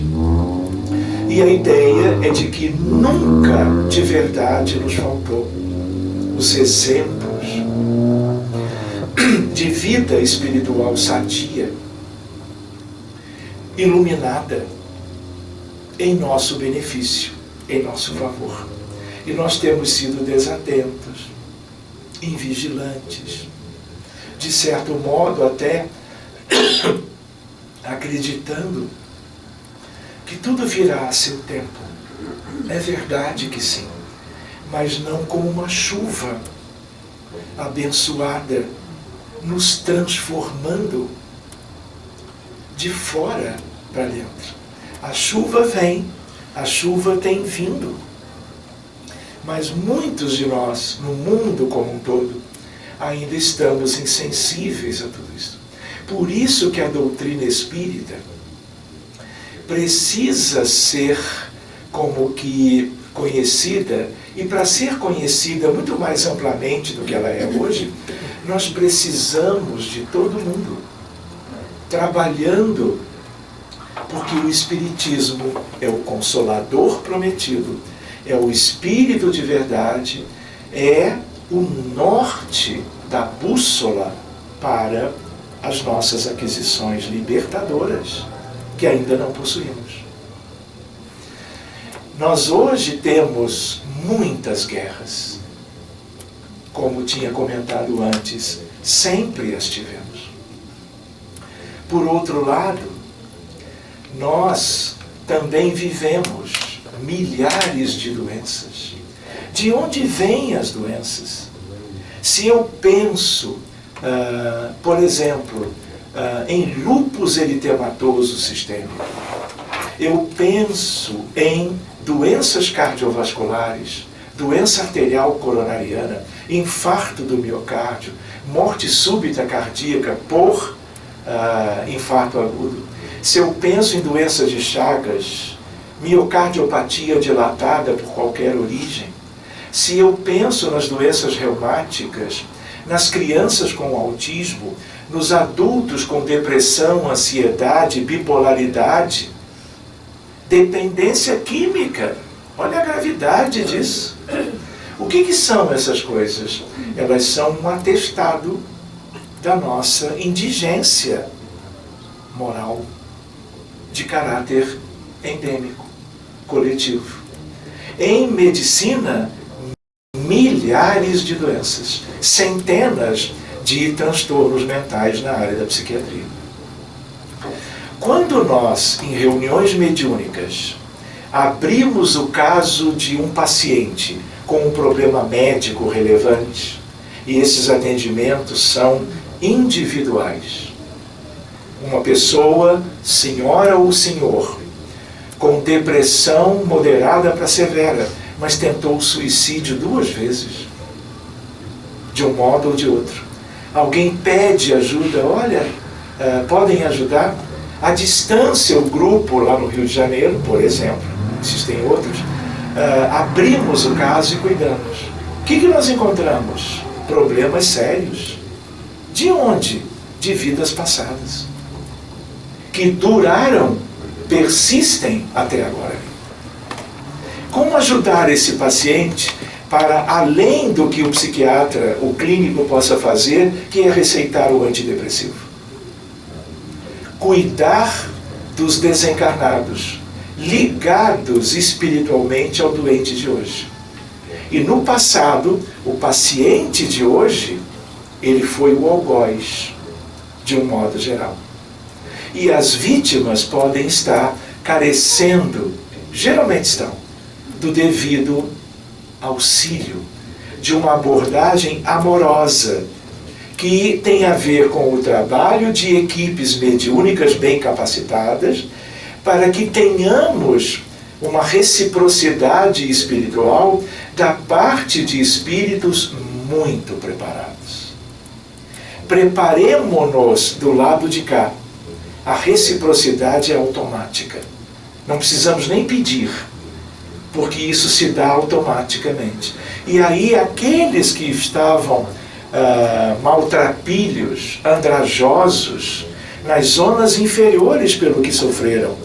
e a ideia é de que nunca de verdade nos faltou os exemplos de vida espiritual sadia, iluminada, em nosso benefício, em nosso favor. E nós temos sido desatentos, invigilantes, de certo modo até acreditando que tudo virá a seu tempo. É verdade que sim, mas não como uma chuva abençoada, nos transformando de fora para dentro. A chuva vem, a chuva tem vindo, mas muitos de nós, no mundo como um todo, ainda estamos insensíveis a tudo isso. Por isso que a doutrina espírita precisa ser como que conhecida, e para ser conhecida muito mais amplamente do que ela é hoje, nós precisamos de todo mundo trabalhando, porque o Espiritismo é o Consolador prometido, é o Espírito de verdade, é o norte da bússola para as nossas aquisições libertadoras, que ainda não possuímos. Nós hoje temos muitas guerras. Como tinha comentado antes, sempre as tivemos. Por outro lado, nós também vivemos milhares de doenças. De onde vêm as doenças? Se eu penso, por exemplo, em lúpus eritematoso sistêmico, eu penso em doenças cardiovasculares, doença arterial coronariana, infarto do miocárdio, morte súbita cardíaca por infarto agudo. Se eu penso em doenças de Chagas, miocardiopatia dilatada por qualquer origem, se eu penso nas doenças reumáticas, nas crianças com autismo, nos adultos com depressão, ansiedade, bipolaridade, dependência química, olha a gravidade disso. O que são essas coisas? Elas são um atestado da nossa indigência moral, de caráter endêmico, coletivo. Em medicina, milhares de doenças, centenas de transtornos mentais na área da psiquiatria. Quando nós, em reuniões mediúnicas, abrimos o caso de um paciente com um problema médico relevante, E esses atendimentos são individuais. Uma pessoa, senhora ou senhor, com depressão moderada para severa, mas tentou suicídio 2 vezes, de um modo ou de outro. Alguém pede ajuda, olha, podem ajudar? À distância, o grupo lá no Rio de Janeiro, por exemplo, existem outros, abrimos o caso e cuidamos. O que nós encontramos? Problemas sérios. De onde? De vidas passadas. Que duraram, persistem até agora. Como ajudar esse paciente para além do que o psiquiatra, o clínico possa fazer, que é receitar o antidepressivo? Cuidar dos desencarnados, ligados espiritualmente ao doente de hoje. E no passado, o paciente de hoje, ele foi o algoz, de um modo geral. E as vítimas podem estar carecendo, geralmente estão, do devido auxílio, de uma abordagem amorosa, que tem a ver com o trabalho de equipes mediúnicas bem capacitadas, para que tenhamos uma reciprocidade espiritual da parte de espíritos muito preparados. Preparemo-nos do lado de cá. A reciprocidade é automática. Não precisamos nem pedir, porque isso se dá automaticamente. E aí aqueles que estavam maltrapilhos, andrajosos, nas zonas inferiores pelo que sofreram,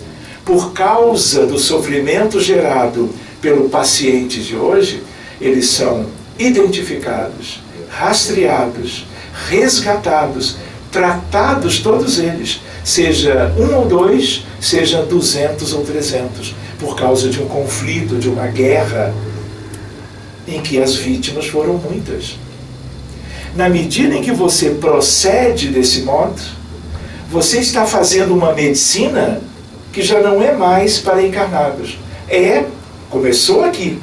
por causa do sofrimento gerado pelo paciente de hoje, eles são identificados, rastreados, resgatados, tratados todos eles, seja 1 ou 2, seja 200 ou 300, por causa de um conflito, de uma guerra, em que as vítimas foram muitas. Na medida em que você procede desse modo, você está fazendo uma medicina que já não é mais para encarnados. Começou aqui,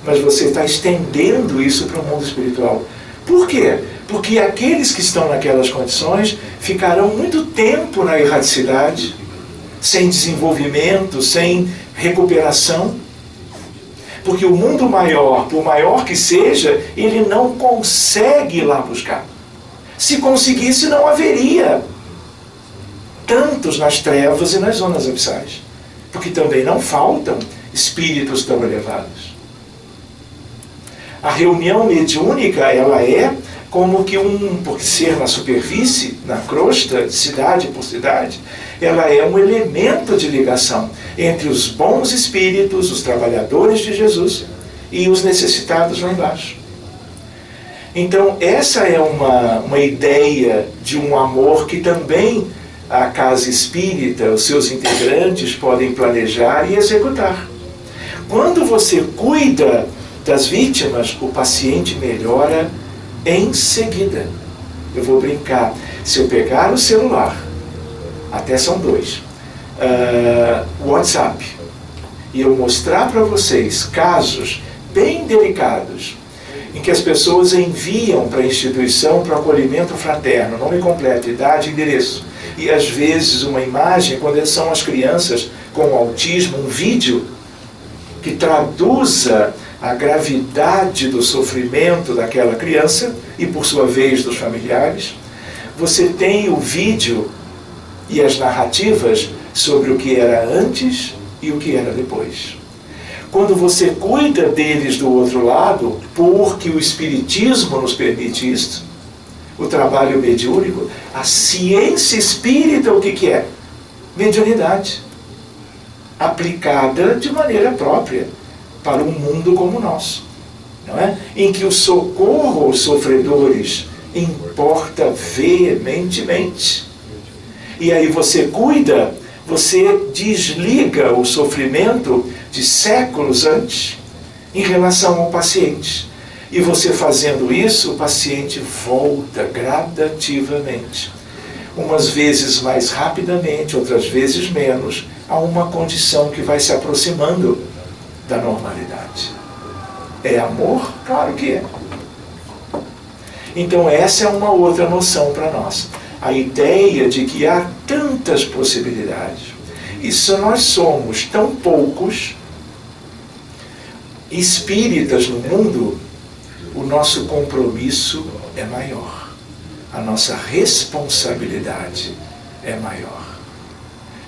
mas você está estendendo isso para o mundo espiritual. Por quê? Porque aqueles que estão naquelas condições ficarão muito tempo na erraticidade, sem desenvolvimento, sem recuperação. Porque o mundo maior, por maior que seja, ele não consegue ir lá buscar. Se conseguisse, não haveria tantos nas trevas e nas zonas abissais. Porque também não faltam espíritos tão elevados. A reunião mediúnica, ela é como que por ser na superfície, na crosta, cidade por cidade, ela é um elemento de ligação entre os bons espíritos, os trabalhadores de Jesus, e os necessitados lá embaixo. Então, essa é uma ideia de um amor que também a casa espírita, os seus integrantes podem planejar e executar. Quando você cuida das vítimas, o paciente melhora em seguida. Eu vou brincar. Se eu pegar o celular, até são 2, WhatsApp, e eu mostrar para vocês casos bem delicados, em que as pessoas enviam para a instituição para acolhimento fraterno, nome completo, idade, endereço, e às vezes uma imagem, quando são as crianças com autismo, um vídeo que traduza a gravidade do sofrimento daquela criança e, por sua vez, dos familiares. Você tem o vídeo e as narrativas sobre o que era antes e o que era depois. Quando você cuida deles do outro lado, porque o Espiritismo nos permite isto, o trabalho mediúnico, a ciência espírita, o que é? Mediunidade. Aplicada de maneira própria para um mundo como o nosso, não é? Em que o socorro aos sofredores importa veementemente. E aí você cuida, você desliga o sofrimento de séculos antes em relação ao paciente. E você fazendo isso, o paciente volta gradativamente. Umas vezes mais rapidamente, outras vezes menos, a uma condição que vai se aproximando da normalidade. É amor? Claro que é. Então essa é uma outra noção para nós. A ideia de que há tantas possibilidades. E se nós somos tão poucos espíritas no mundo, o nosso compromisso é maior. A nossa responsabilidade é maior.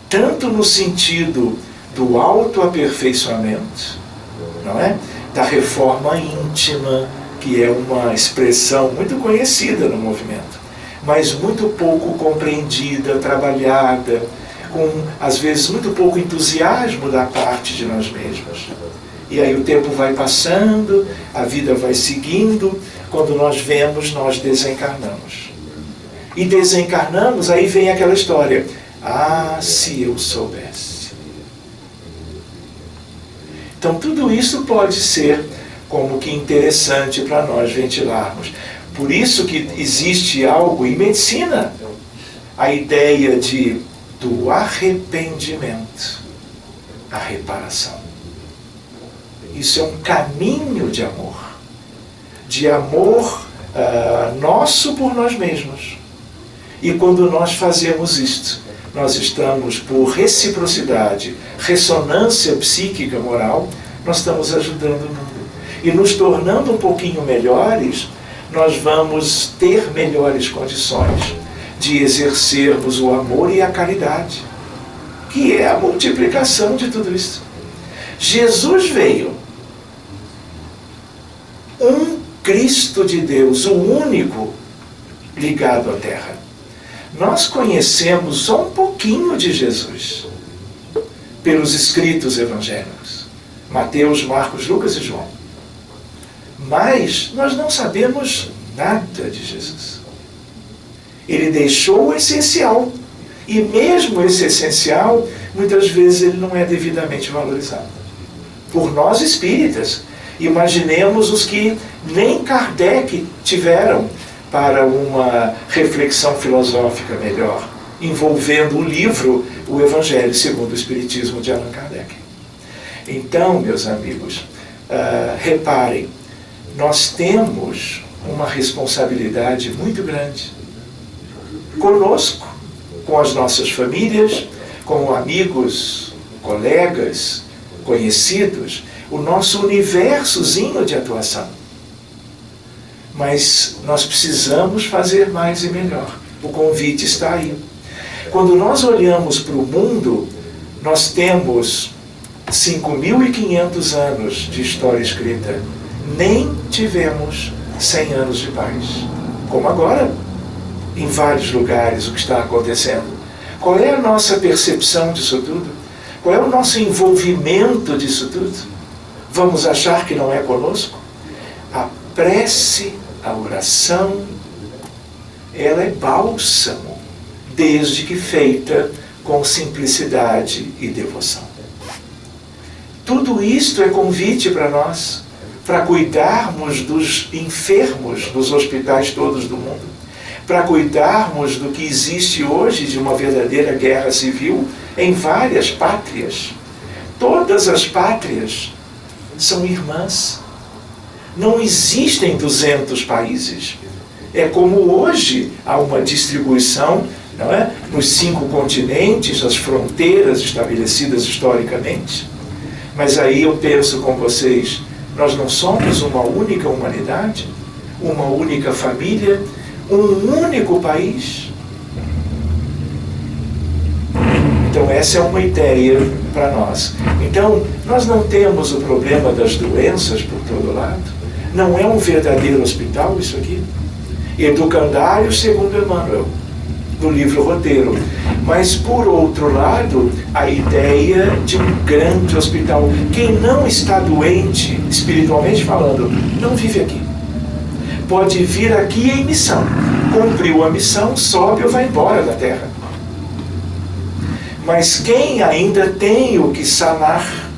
Tanto no sentido do autoaperfeiçoamento, não é? Da reforma íntima, que é uma expressão muito conhecida no movimento, mas muito pouco compreendida, trabalhada, com, às vezes, muito pouco entusiasmo da parte de nós mesmos. E aí o tempo vai passando, a vida vai seguindo, quando nós vemos, nós desencarnamos. E desencarnamos, aí vem aquela história, ah, se eu soubesse. Então tudo isso pode ser como que interessante para nós ventilarmos. Por isso que existe algo em medicina, a ideia do arrependimento, a reparação. Isso é um caminho de amor nosso por nós mesmos. E quando nós fazemos isto, nós estamos, por reciprocidade, ressonância psíquica moral, nós estamos ajudando o mundo. E nos tornando um pouquinho melhores, nós vamos ter melhores condições de exercermos o amor e a caridade, que é a multiplicação de tudo isso. Jesus veio, um Cristo de Deus, o único ligado à Terra. Nós conhecemos só um pouquinho de Jesus pelos escritos evangélicos, Mateus, Marcos, Lucas e João. Mas nós não sabemos nada de Jesus. Ele deixou o essencial. E mesmo esse essencial, muitas vezes ele não é devidamente valorizado. Por nós espíritas, imaginemos os que nem Kardec tiveram para uma reflexão filosófica melhor, envolvendo o livro O Evangelho segundo o Espiritismo de Allan Kardec. Então, meus amigos, reparem, nós temos uma responsabilidade muito grande conosco, com as nossas famílias, com amigos, colegas, conhecidos, o nosso universozinho de atuação. Mas nós precisamos fazer mais e melhor. O convite está aí. Quando nós olhamos para o mundo, nós temos 5.500 anos de história escrita. Nem tivemos 100 anos de paz. Como agora, em vários lugares, o que está acontecendo. Qual é a nossa percepção disso tudo? Qual é o nosso envolvimento disso tudo? Vamos achar que não é conosco? A prece, a oração, ela é bálsamo, desde que feita com simplicidade e devoção. Tudo isto é convite para nós, para cuidarmos dos enfermos dos hospitais todos do mundo, para cuidarmos do que existe hoje de uma verdadeira guerra civil em várias pátrias. Todas as pátrias são irmãs. Não existem 200 países. É como hoje há uma distribuição, não é? Nos 5 continentes, as fronteiras estabelecidas historicamente. Mas aí eu penso com vocês, nós não somos uma única humanidade, uma única família, um único país? Então essa é uma ideia para nós. Então, nós não temos o problema das doenças por todo lado. Não é um verdadeiro hospital isso aqui. Educandário segundo Emmanuel, no livro Roteiro. Mas, por outro lado, a ideia de um grande hospital. Quem não está doente, espiritualmente falando, não vive aqui. Pode vir aqui em missão. Cumpriu a missão, sobe ou vai embora da Terra. Mas quem ainda tem o que sanar,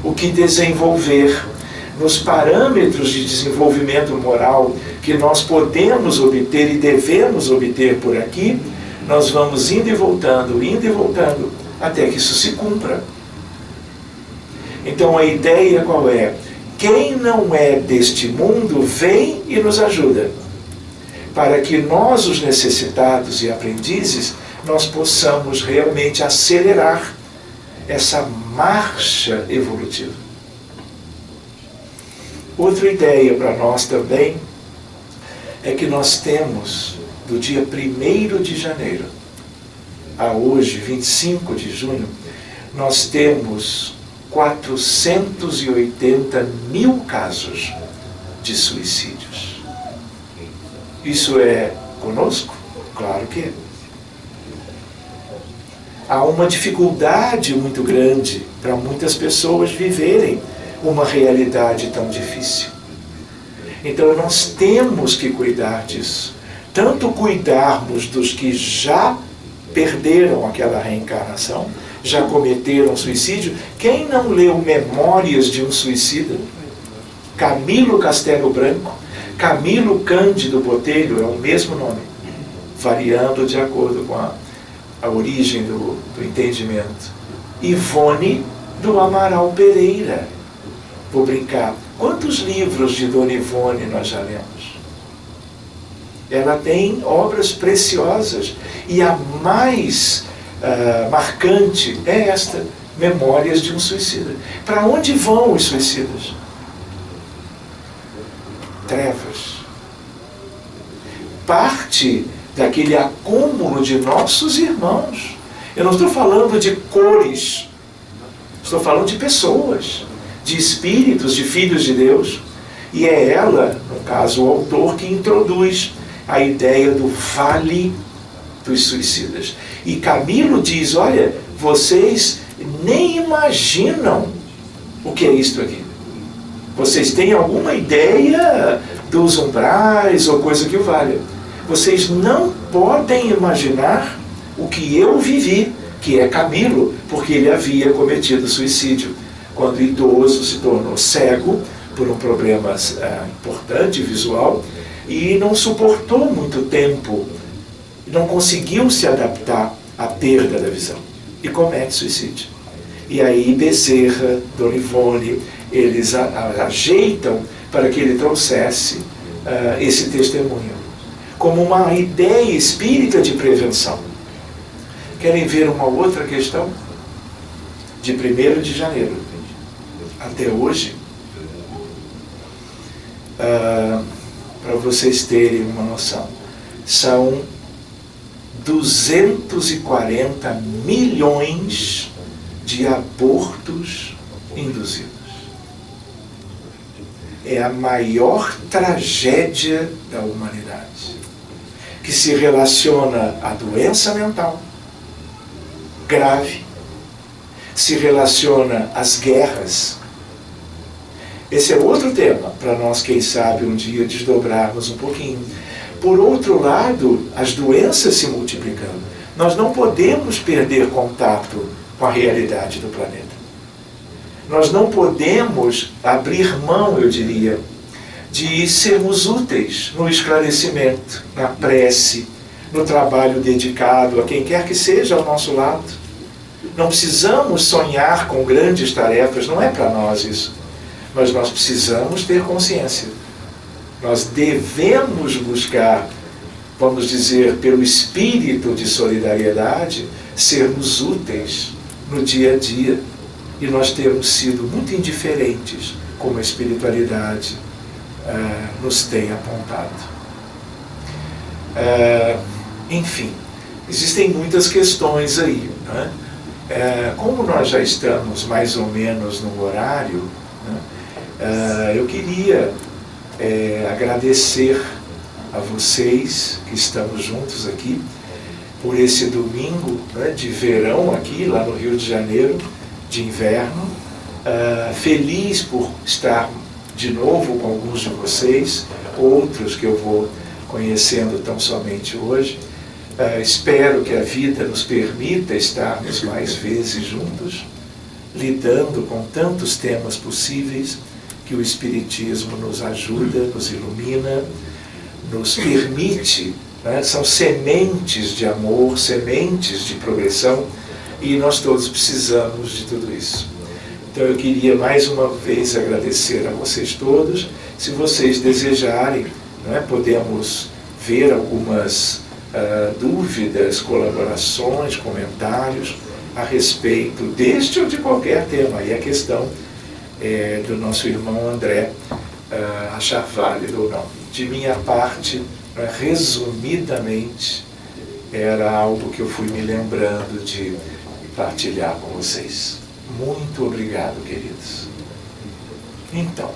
o que desenvolver, nos parâmetros de desenvolvimento moral que nós podemos obter e devemos obter por aqui, nós vamos indo e voltando, até que isso se cumpra. Então a ideia qual é? Quem não é deste mundo vem e nos ajuda. para que nós, os necessitados e aprendizes, nós possamos realmente acelerar essa marcha evolutiva. Outra ideia para nós também é que nós temos, do dia 1º de janeiro a hoje, 25 de junho, nós temos 480 mil casos de suicídios. Isso é conosco? Claro que é. Há uma dificuldade muito grande para muitas pessoas viverem uma realidade tão difícil. Então nós temos que cuidar disso. Tanto cuidarmos dos que já perderam aquela reencarnação, já cometeram suicídio. Quem não leu Memórias de um Suicida? Camilo Castelo Branco, Camilo Cândido Botelho, é o mesmo nome, variando de acordo com a origem do entendimento. Ivone do Amaral Pereira. Vou brincar. Quantos livros de Dona Ivone nós já lemos? Ela tem obras preciosas. E a mais marcante é esta, Memórias de um Suicida. Para onde vão os suicidas? Trevas. Parte daquele acúmulo de nossos irmãos. Eu não estou falando de cores, estou falando de pessoas, de espíritos, de filhos de Deus. E é ela, no caso o autor, que introduz a ideia do vale dos suicidas. E Camilo diz, olha, vocês nem imaginam o que é isto aqui. Vocês têm alguma ideia dos umbrais ou coisa que o valha. Vocês não podem imaginar o que eu vivi, que é Camilo, porque ele havia cometido suicídio. Quando idoso se tornou cego por um problema importante visual e não suportou muito tempo, não conseguiu se adaptar à perda da visão e comete suicídio. E aí Bezerra, Dona Ivone, eles ajeitam para que ele trouxesse esse testemunho como uma ideia espírita de prevenção. Querem ver uma outra questão? De 1º de janeiro até hoje, para vocês terem uma noção, são 240 milhões de abortos induzidos. É a maior tragédia da humanidade, que se relaciona à doença mental grave, se relaciona às guerras. Esse é outro tema para nós, quem sabe, um dia desdobrarmos um pouquinho. Por outro lado, as doenças se multiplicando. Nós não podemos perder contato com a realidade do planeta. Nós não podemos abrir mão, eu diria, de sermos úteis no esclarecimento, na prece, no trabalho dedicado a quem quer que seja ao nosso lado. Não precisamos sonhar com grandes tarefas, não é para nós isso. Mas nós precisamos ter consciência. Nós devemos buscar, vamos dizer, pelo espírito de solidariedade, sermos úteis no dia a dia. E nós temos sido muito indiferentes como a espiritualidade nos tem apontado. Enfim, existem muitas questões aí, né? Como nós já estamos mais ou menos no horário, né, eu queria agradecer a vocês que estamos juntos aqui por esse domingo, né, de verão aqui, lá no Rio de Janeiro, de inverno. Feliz por estar de novo com alguns de vocês, outros que eu vou conhecendo tão somente hoje. Espero que a vida nos permita estarmos mais vezes juntos, lidando com tantos temas possíveis, que o Espiritismo nos ajuda, nos ilumina, nos permite, né? São sementes de amor, sementes de progressão, e nós todos precisamos de tudo isso. Então eu queria mais uma vez agradecer a vocês todos. Se vocês desejarem, né, podemos ver algumas dúvidas, colaborações, comentários a respeito deste ou de qualquer tema. E a questão do nosso irmão André achar válido ou não. De minha parte, resumidamente, era algo que eu fui me lembrando de partilhar com vocês. Muito obrigado, queridos. Então,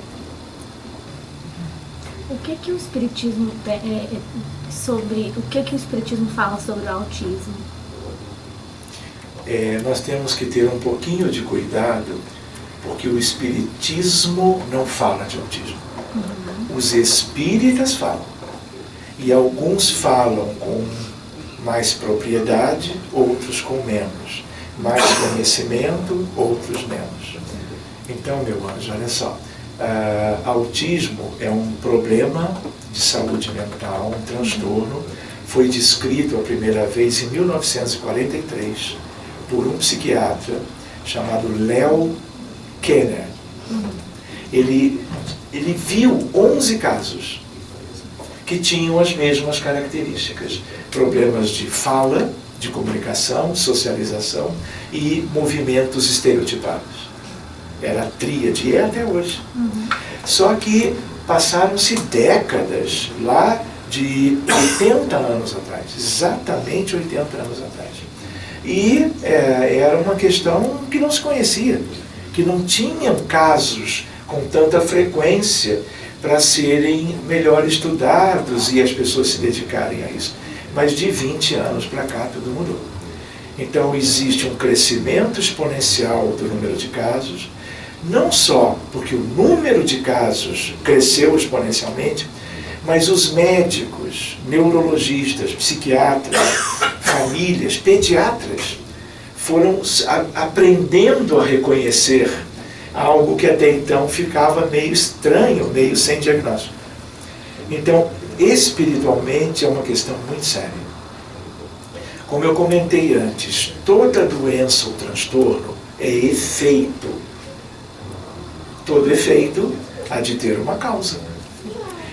o que o Espiritismo o que o Espiritismo fala sobre o autismo? Nós temos que ter um pouquinho de cuidado, porque o Espiritismo não fala de autismo. Os espíritas falam. E alguns falam com mais propriedade, outros com menos. Mais conhecimento, outros menos. Então, meu anjo, olha só. Autismo é um problema de saúde mental, um transtorno. Foi descrito a primeira vez em 1943 por um psiquiatra chamado Leo Kanner. Ele viu 11 casos que tinham as mesmas características. Problemas de fala, de comunicação, socialização e movimentos estereotipados. Era a tríade, e é até hoje. Só que passaram-se décadas, lá de 80 anos atrás, exatamente 80 anos atrás. E era uma questão que não se conhecia, que não tinham casos com tanta frequência para serem melhor estudados e as pessoas se dedicarem a isso. Mas de 20 anos para cá tudo mudou. Então existe um crescimento exponencial do número de casos, não só porque o número de casos cresceu exponencialmente, mas os médicos, neurologistas, psiquiatras, famílias, pediatras foram aprendendo a reconhecer algo que até então ficava meio estranho, meio sem diagnóstico. Então, espiritualmente é uma questão muito séria. Como eu comentei antes, toda doença ou transtorno é efeito. Todo efeito há de ter uma causa.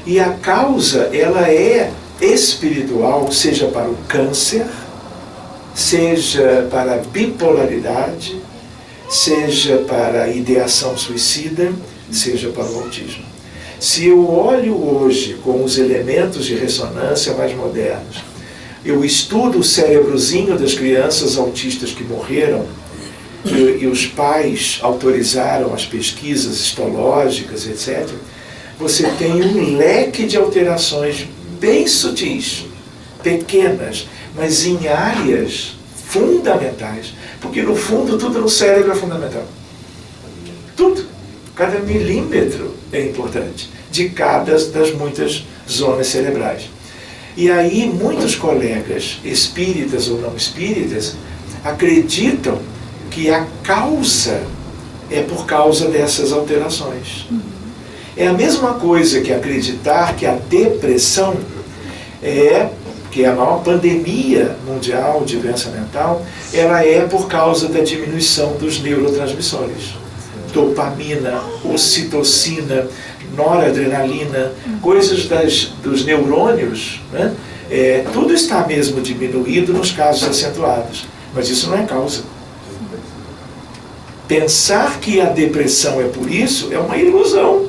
E a causa, ela é espiritual, seja para o câncer, seja para a bipolaridade, seja para a ideação suicida, seja para o autismo. Se eu olho hoje com os elementos de ressonância mais modernos, eu estudo o cérebrozinho das crianças autistas que morreram, e os pais autorizaram as pesquisas histológicas, etc., você tem um leque de alterações bem sutis, pequenas, mas em áreas fundamentais, porque no fundo tudo no cérebro é fundamental. Tudo, cada milímetro é importante, de cada das muitas zonas cerebrais. E aí muitos colegas, espíritas ou não espíritas, acreditam que a causa é por causa dessas alterações. É a mesma coisa que acreditar que a depressão que é a maior pandemia mundial de doença mental, ela é por causa da diminuição dos neurotransmissores. Dopamina, ocitocina, noradrenalina, coisas dos neurônios, né? Tudo está mesmo diminuído nos casos acentuados, mas isso não é causa. Pensar que a depressão é por isso é uma ilusão.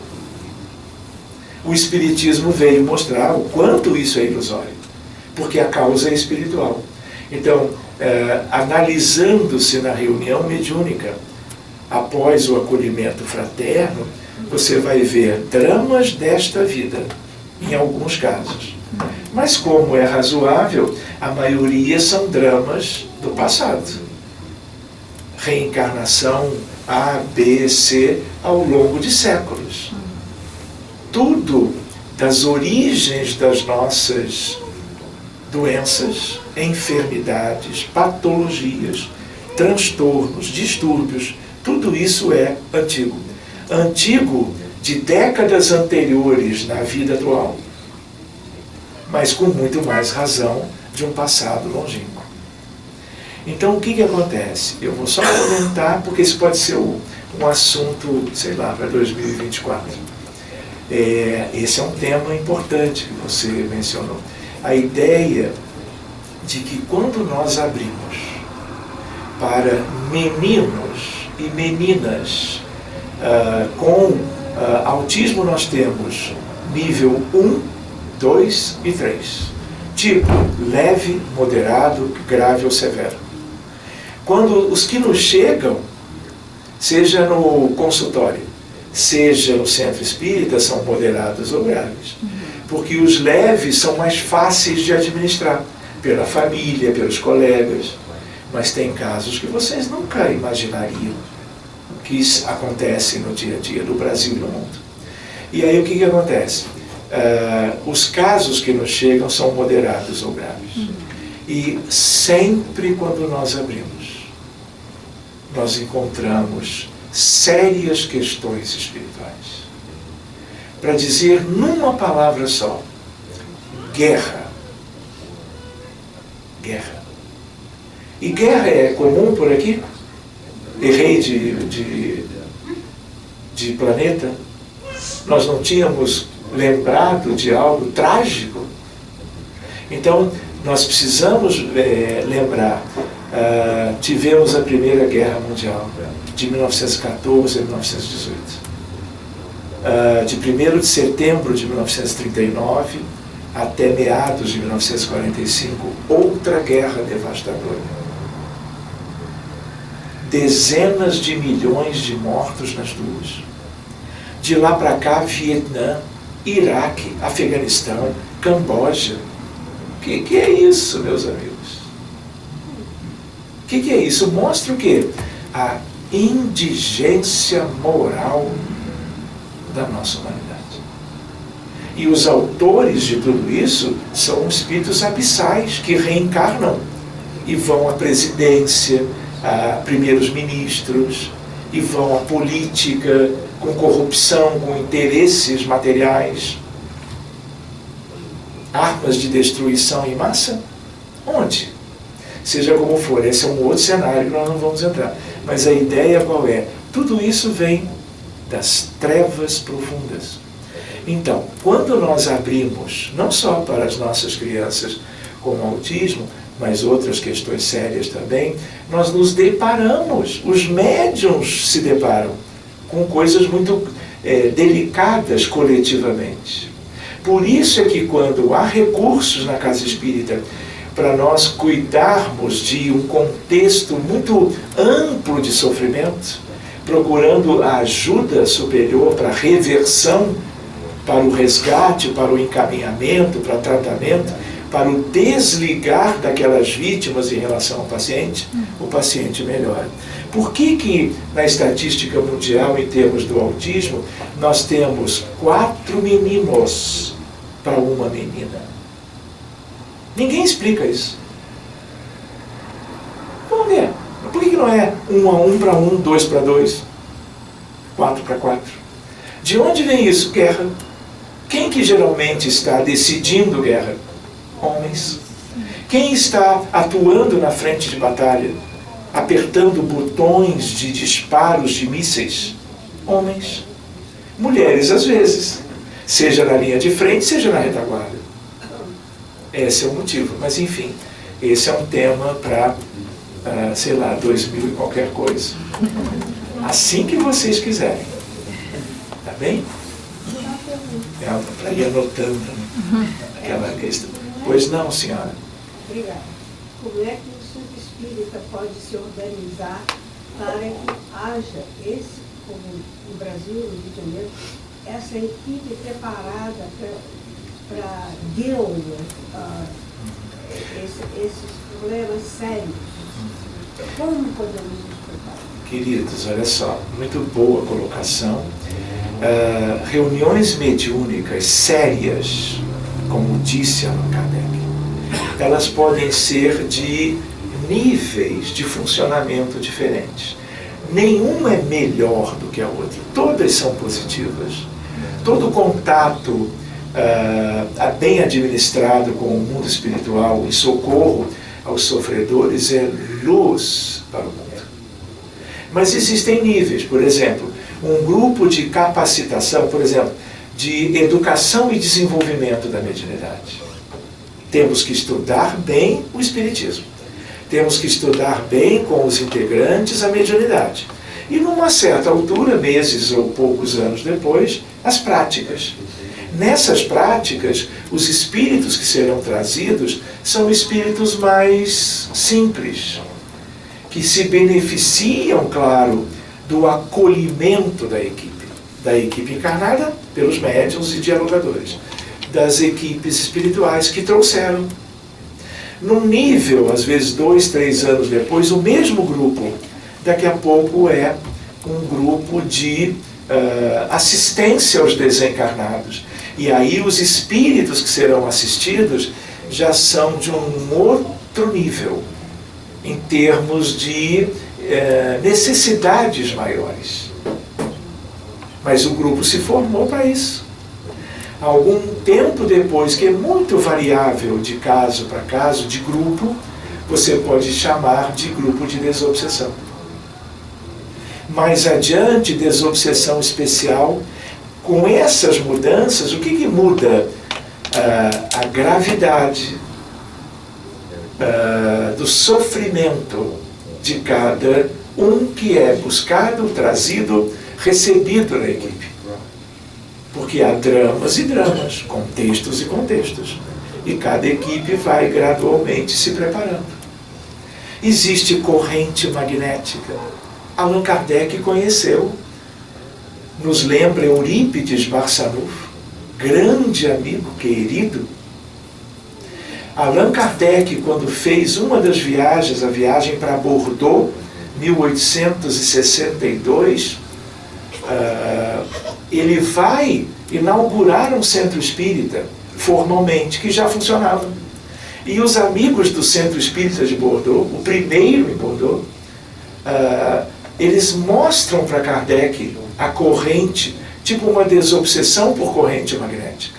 O Espiritismo veio mostrar o quanto isso é ilusório, porque a causa é espiritual. Então, analisando-se na reunião mediúnica, após o acolhimento fraterno, você vai ver dramas desta vida, em alguns casos. Mas como é razoável, a maioria são dramas do passado. Reencarnação A, B, C, ao longo de séculos. Tudo das origens das nossas doenças, enfermidades, patologias, transtornos, distúrbios, tudo isso é antigo. Antigo de décadas anteriores na vida atual, mas com muito mais razão de um passado longínquo. Então o que acontece? Eu vou só comentar, porque isso pode ser um assunto, sei lá, para 2024. Esse é um tema importante que você mencionou. a ideia de que quando nós abrimos para meninos e meninas com autismo, nós temos nível 1, 2 e 3. Tipo, leve, moderado, grave ou severo. Quando os que nos chegam, seja no consultório, seja no centro espírita, são moderados ou graves. Porque os leves são mais fáceis de administrar, pela família, pelos colegas. Mas tem casos que vocês nunca imaginariam que isso acontece no dia a dia do Brasil e no mundo. E aí o que acontece? Os casos que nos chegam são moderados ou graves. E sempre quando nós abrimos, nós encontramos sérias questões espirituais. Para dizer numa palavra só, guerra. Guerra. E guerra é comum por aqui? Errei de planeta? Nós não tínhamos lembrado de algo trágico? Então, nós precisamos lembrar. Tivemos a Primeira Guerra Mundial, de 1914 a 1918. De 1º de setembro de 1939 até meados de 1945, outra guerra devastadora. Dezenas de milhões de mortos nas duas. De lá para cá, Vietnã, Iraque, Afeganistão, Camboja. O que é isso, meus amigos? O que é isso? Mostra o quê? A indigência moral da nossa humanidade. E os autores de tudo isso são espíritos abissais que reencarnam e vão à presidência, a primeiros ministros, e vão à política com corrupção, com interesses materiais, armas de destruição em massa. Onde? Seja como for, esse é um outro cenário que nós não vamos entrar. Mas a ideia qual é? Tudo isso vem das trevas profundas. Então, quando nós abrimos, não só para as nossas crianças com autismo, mas outras questões sérias também, nós nos deparamos, os médiuns se deparam com coisas muito delicadas coletivamente. Por isso é que quando há recursos na casa espírita para nós cuidarmos de um contexto muito amplo de sofrimento, procurando a ajuda superior para a reversão, para o resgate, para o encaminhamento, para o tratamento, para o desligar daquelas vítimas em relação ao paciente, o paciente melhora. Por que na estatística mundial, em termos do autismo, nós temos 4 meninos para uma menina? Ninguém explica isso. Por quê? Por que não é 1 a 1 para 1, 2 para 2, 4 para 4? De onde vem isso? Guerra. Quem que geralmente está decidindo guerra? Homens. Quem está atuando na frente de batalha, apertando botões de disparos de mísseis? Homens. Mulheres, às vezes. Seja na linha de frente, seja na retaguarda. Esse é o motivo. Mas, enfim, esse é um tema para, 2000 e qualquer coisa. Assim que vocês quiserem. Tá bem? Para ir anotando aquela questão. Pois não, senhora? Obrigada. Como é que o centro espírita pode se organizar para que haja como no Brasil, no Rio de Janeiro, essa equipe preparada para deal esses problemas sérios? Como podemos nos preparar? Queridos, olha só, muito boa colocação. Reuniões mediúnicas sérias, como disse Allan Kardec, elas podem ser de níveis de funcionamento diferentes. Nenhuma é melhor do que a outra, todas são positivas. Todo contato bem administrado com o mundo espiritual e socorro aos sofredores é luz para o mundo. Mas existem níveis, por exemplo, um grupo de capacitação, por exemplo, de educação e desenvolvimento da mediunidade. Temos que estudar bem o espiritismo. Temos que estudar bem com os integrantes a mediunidade. E numa certa altura, meses ou poucos anos depois, as práticas. Nessas práticas, os espíritos que serão trazidos são espíritos mais simples, que se beneficiam, claro, do acolhimento da equipe encarnada pelos médiuns e dialogadores, das equipes espirituais que trouxeram. Num nível, às vezes 2, 3 anos depois, o mesmo grupo, daqui a pouco é um grupo de assistência aos desencarnados. E aí os espíritos que serão assistidos já são de um outro nível, em termos de necessidades maiores. Mas o grupo se formou para isso. Algum tempo depois, que é muito variável de caso para caso, de grupo, você pode chamar de grupo de desobsessão. Mais adiante, desobsessão especial. Com essas mudanças, o que muda? A gravidade do sofrimento de cada um que é buscado, trazido, recebido na equipe. Porque há dramas e dramas, contextos e contextos. E cada equipe vai gradualmente se preparando. Existe corrente magnética. Allan Kardec conheceu. Nos lembra Eurípides Barçanufo, grande amigo, querido. Allan Kardec, quando fez uma das viagens, a viagem para Bordeaux, 1862, ele vai inaugurar um centro espírita, formalmente, que já funcionava. E os amigos do centro espírita de Bordeaux, o primeiro em Bordeaux, eles mostram para Kardec a corrente, tipo uma desobsessão por corrente magnética.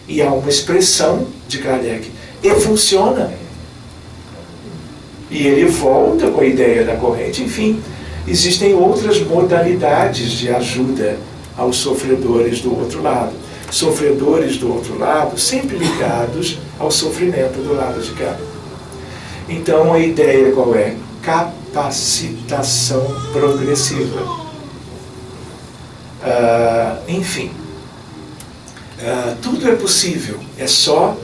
E há uma expressão de Kardec, e funciona. E ele volta com a ideia da corrente. Enfim, existem outras modalidades de ajuda aos sofredores do outro lado. Sofredores do outro lado, sempre ligados ao sofrimento do lado de cá. Então a ideia qual é? Capacitação progressiva. Enfim, tudo é possível, é só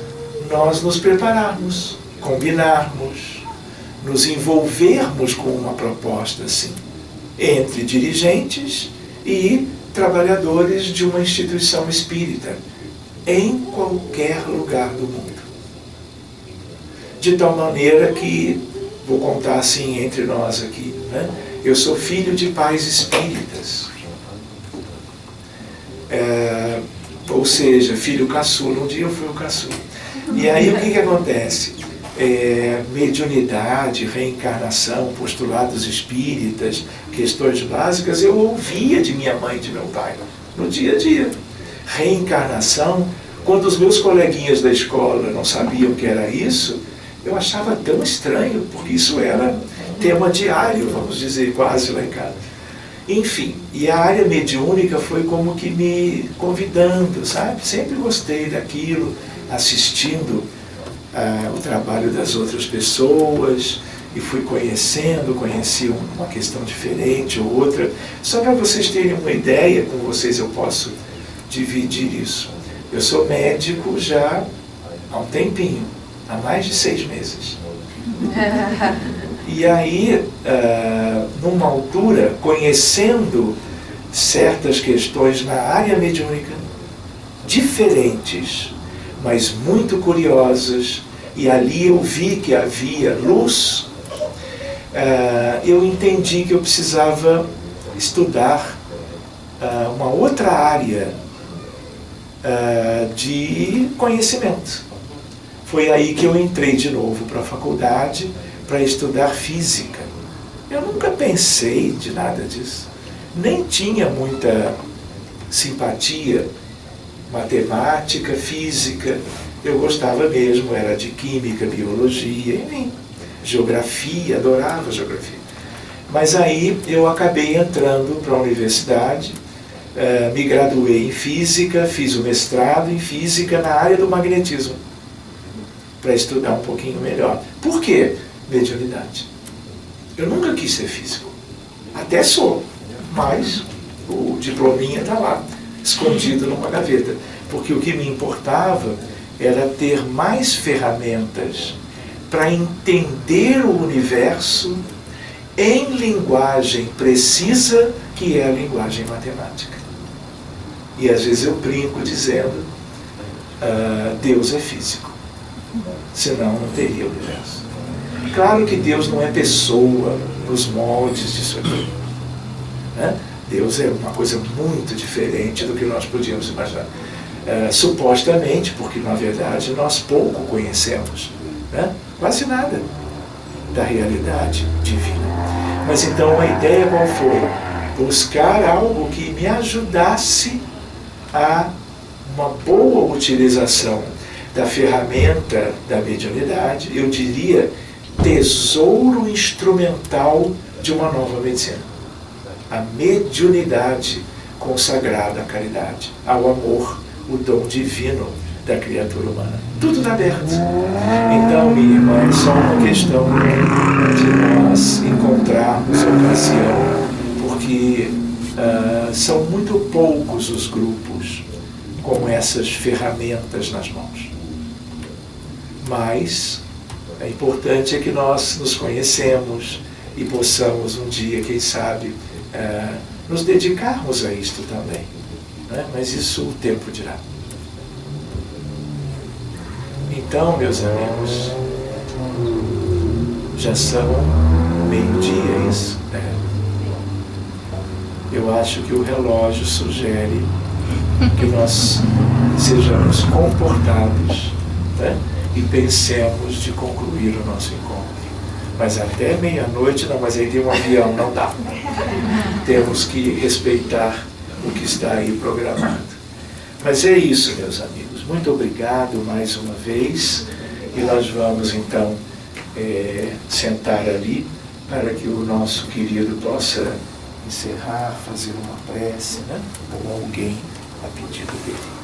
nós nos prepararmos, combinarmos, nos envolvermos com uma proposta assim, entre dirigentes e trabalhadores de uma instituição espírita, em qualquer lugar do mundo. De tal maneira que, vou contar assim entre nós aqui, né? Eu sou filho de pais espíritas. Ou seja, filho caçula. Um dia eu fui o caçula. E aí o que acontece? Mediunidade, reencarnação, postulados espíritas, questões básicas, eu ouvia de minha mãe e de meu pai, no dia a dia. Reencarnação, quando os meus coleguinhas da escola não sabiam o que era isso, eu achava tão estranho, porque isso era tema diário, vamos dizer, quase lá em casa. Enfim, e a área mediúnica foi como que me convidando, sabe? Sempre gostei daquilo, assistindo o trabalho das outras pessoas, e fui conheci uma questão diferente ou outra. Só para vocês terem uma ideia, com vocês eu posso dividir isso. Eu sou médico já há um tempinho, há mais de 6 meses. E aí, numa altura, conhecendo certas questões na área mediúnica, diferentes, mas muito curiosas, e ali eu vi que havia luz, eu entendi que eu precisava estudar uma outra área de conhecimento. Foi aí que eu entrei de novo para a faculdade para estudar física. Eu nunca pensei de nada disso. Nem tinha muita simpatia, matemática, física. Eu gostava mesmo, era de química, biologia, enfim, geografia, adorava geografia. Mas aí eu acabei entrando para a universidade, me graduei em física, fiz o mestrado em física na área do magnetismo. para estudar um pouquinho melhor. Por quê? Mediunidade. Eu nunca quis ser físico. Até sou, mas o diplominha está lá, escondido numa gaveta. Porque o que me importava era ter mais ferramentas para entender o universo em linguagem precisa, que é a linguagem matemática. E às vezes eu brinco dizendo, Deus é físico, senão não teria universo. Claro que Deus não é pessoa nos moldes disso aqui, né? Deus é uma coisa muito diferente do que nós podíamos imaginar. Supostamente, porque na verdade nós pouco conhecemos, né? Quase nada da realidade divina. Mas então a ideia qual foi? Buscar algo que me ajudasse a uma boa utilização da ferramenta da mediunidade, eu diria tesouro instrumental de uma nova medicina. A mediunidade consagrada à caridade, ao amor, o dom divino da criatura humana. Tudo está aberto. Então, minha irmã, é só uma questão de nós encontrarmos ocasião, porque são muito poucos os grupos com essas ferramentas nas mãos. Mas é importante que nós nos conhecemos e possamos um dia, quem sabe, nos dedicarmos a isto também, né? Mas isso o tempo dirá. Então, meus amigos, já são meio-dia, isso? Eu acho que o relógio sugere que nós sejamos comportados, né? E pensemos de concluir o nosso encontro. Mas até meia-noite, não, mas aí tem um avião, não dá. Temos que respeitar o que está aí programado. Mas é isso, meus amigos. Muito obrigado mais uma vez. E nós vamos então sentar ali para que o nosso querido possa encerrar, fazer uma prece, né? Ou alguém a pedido dele.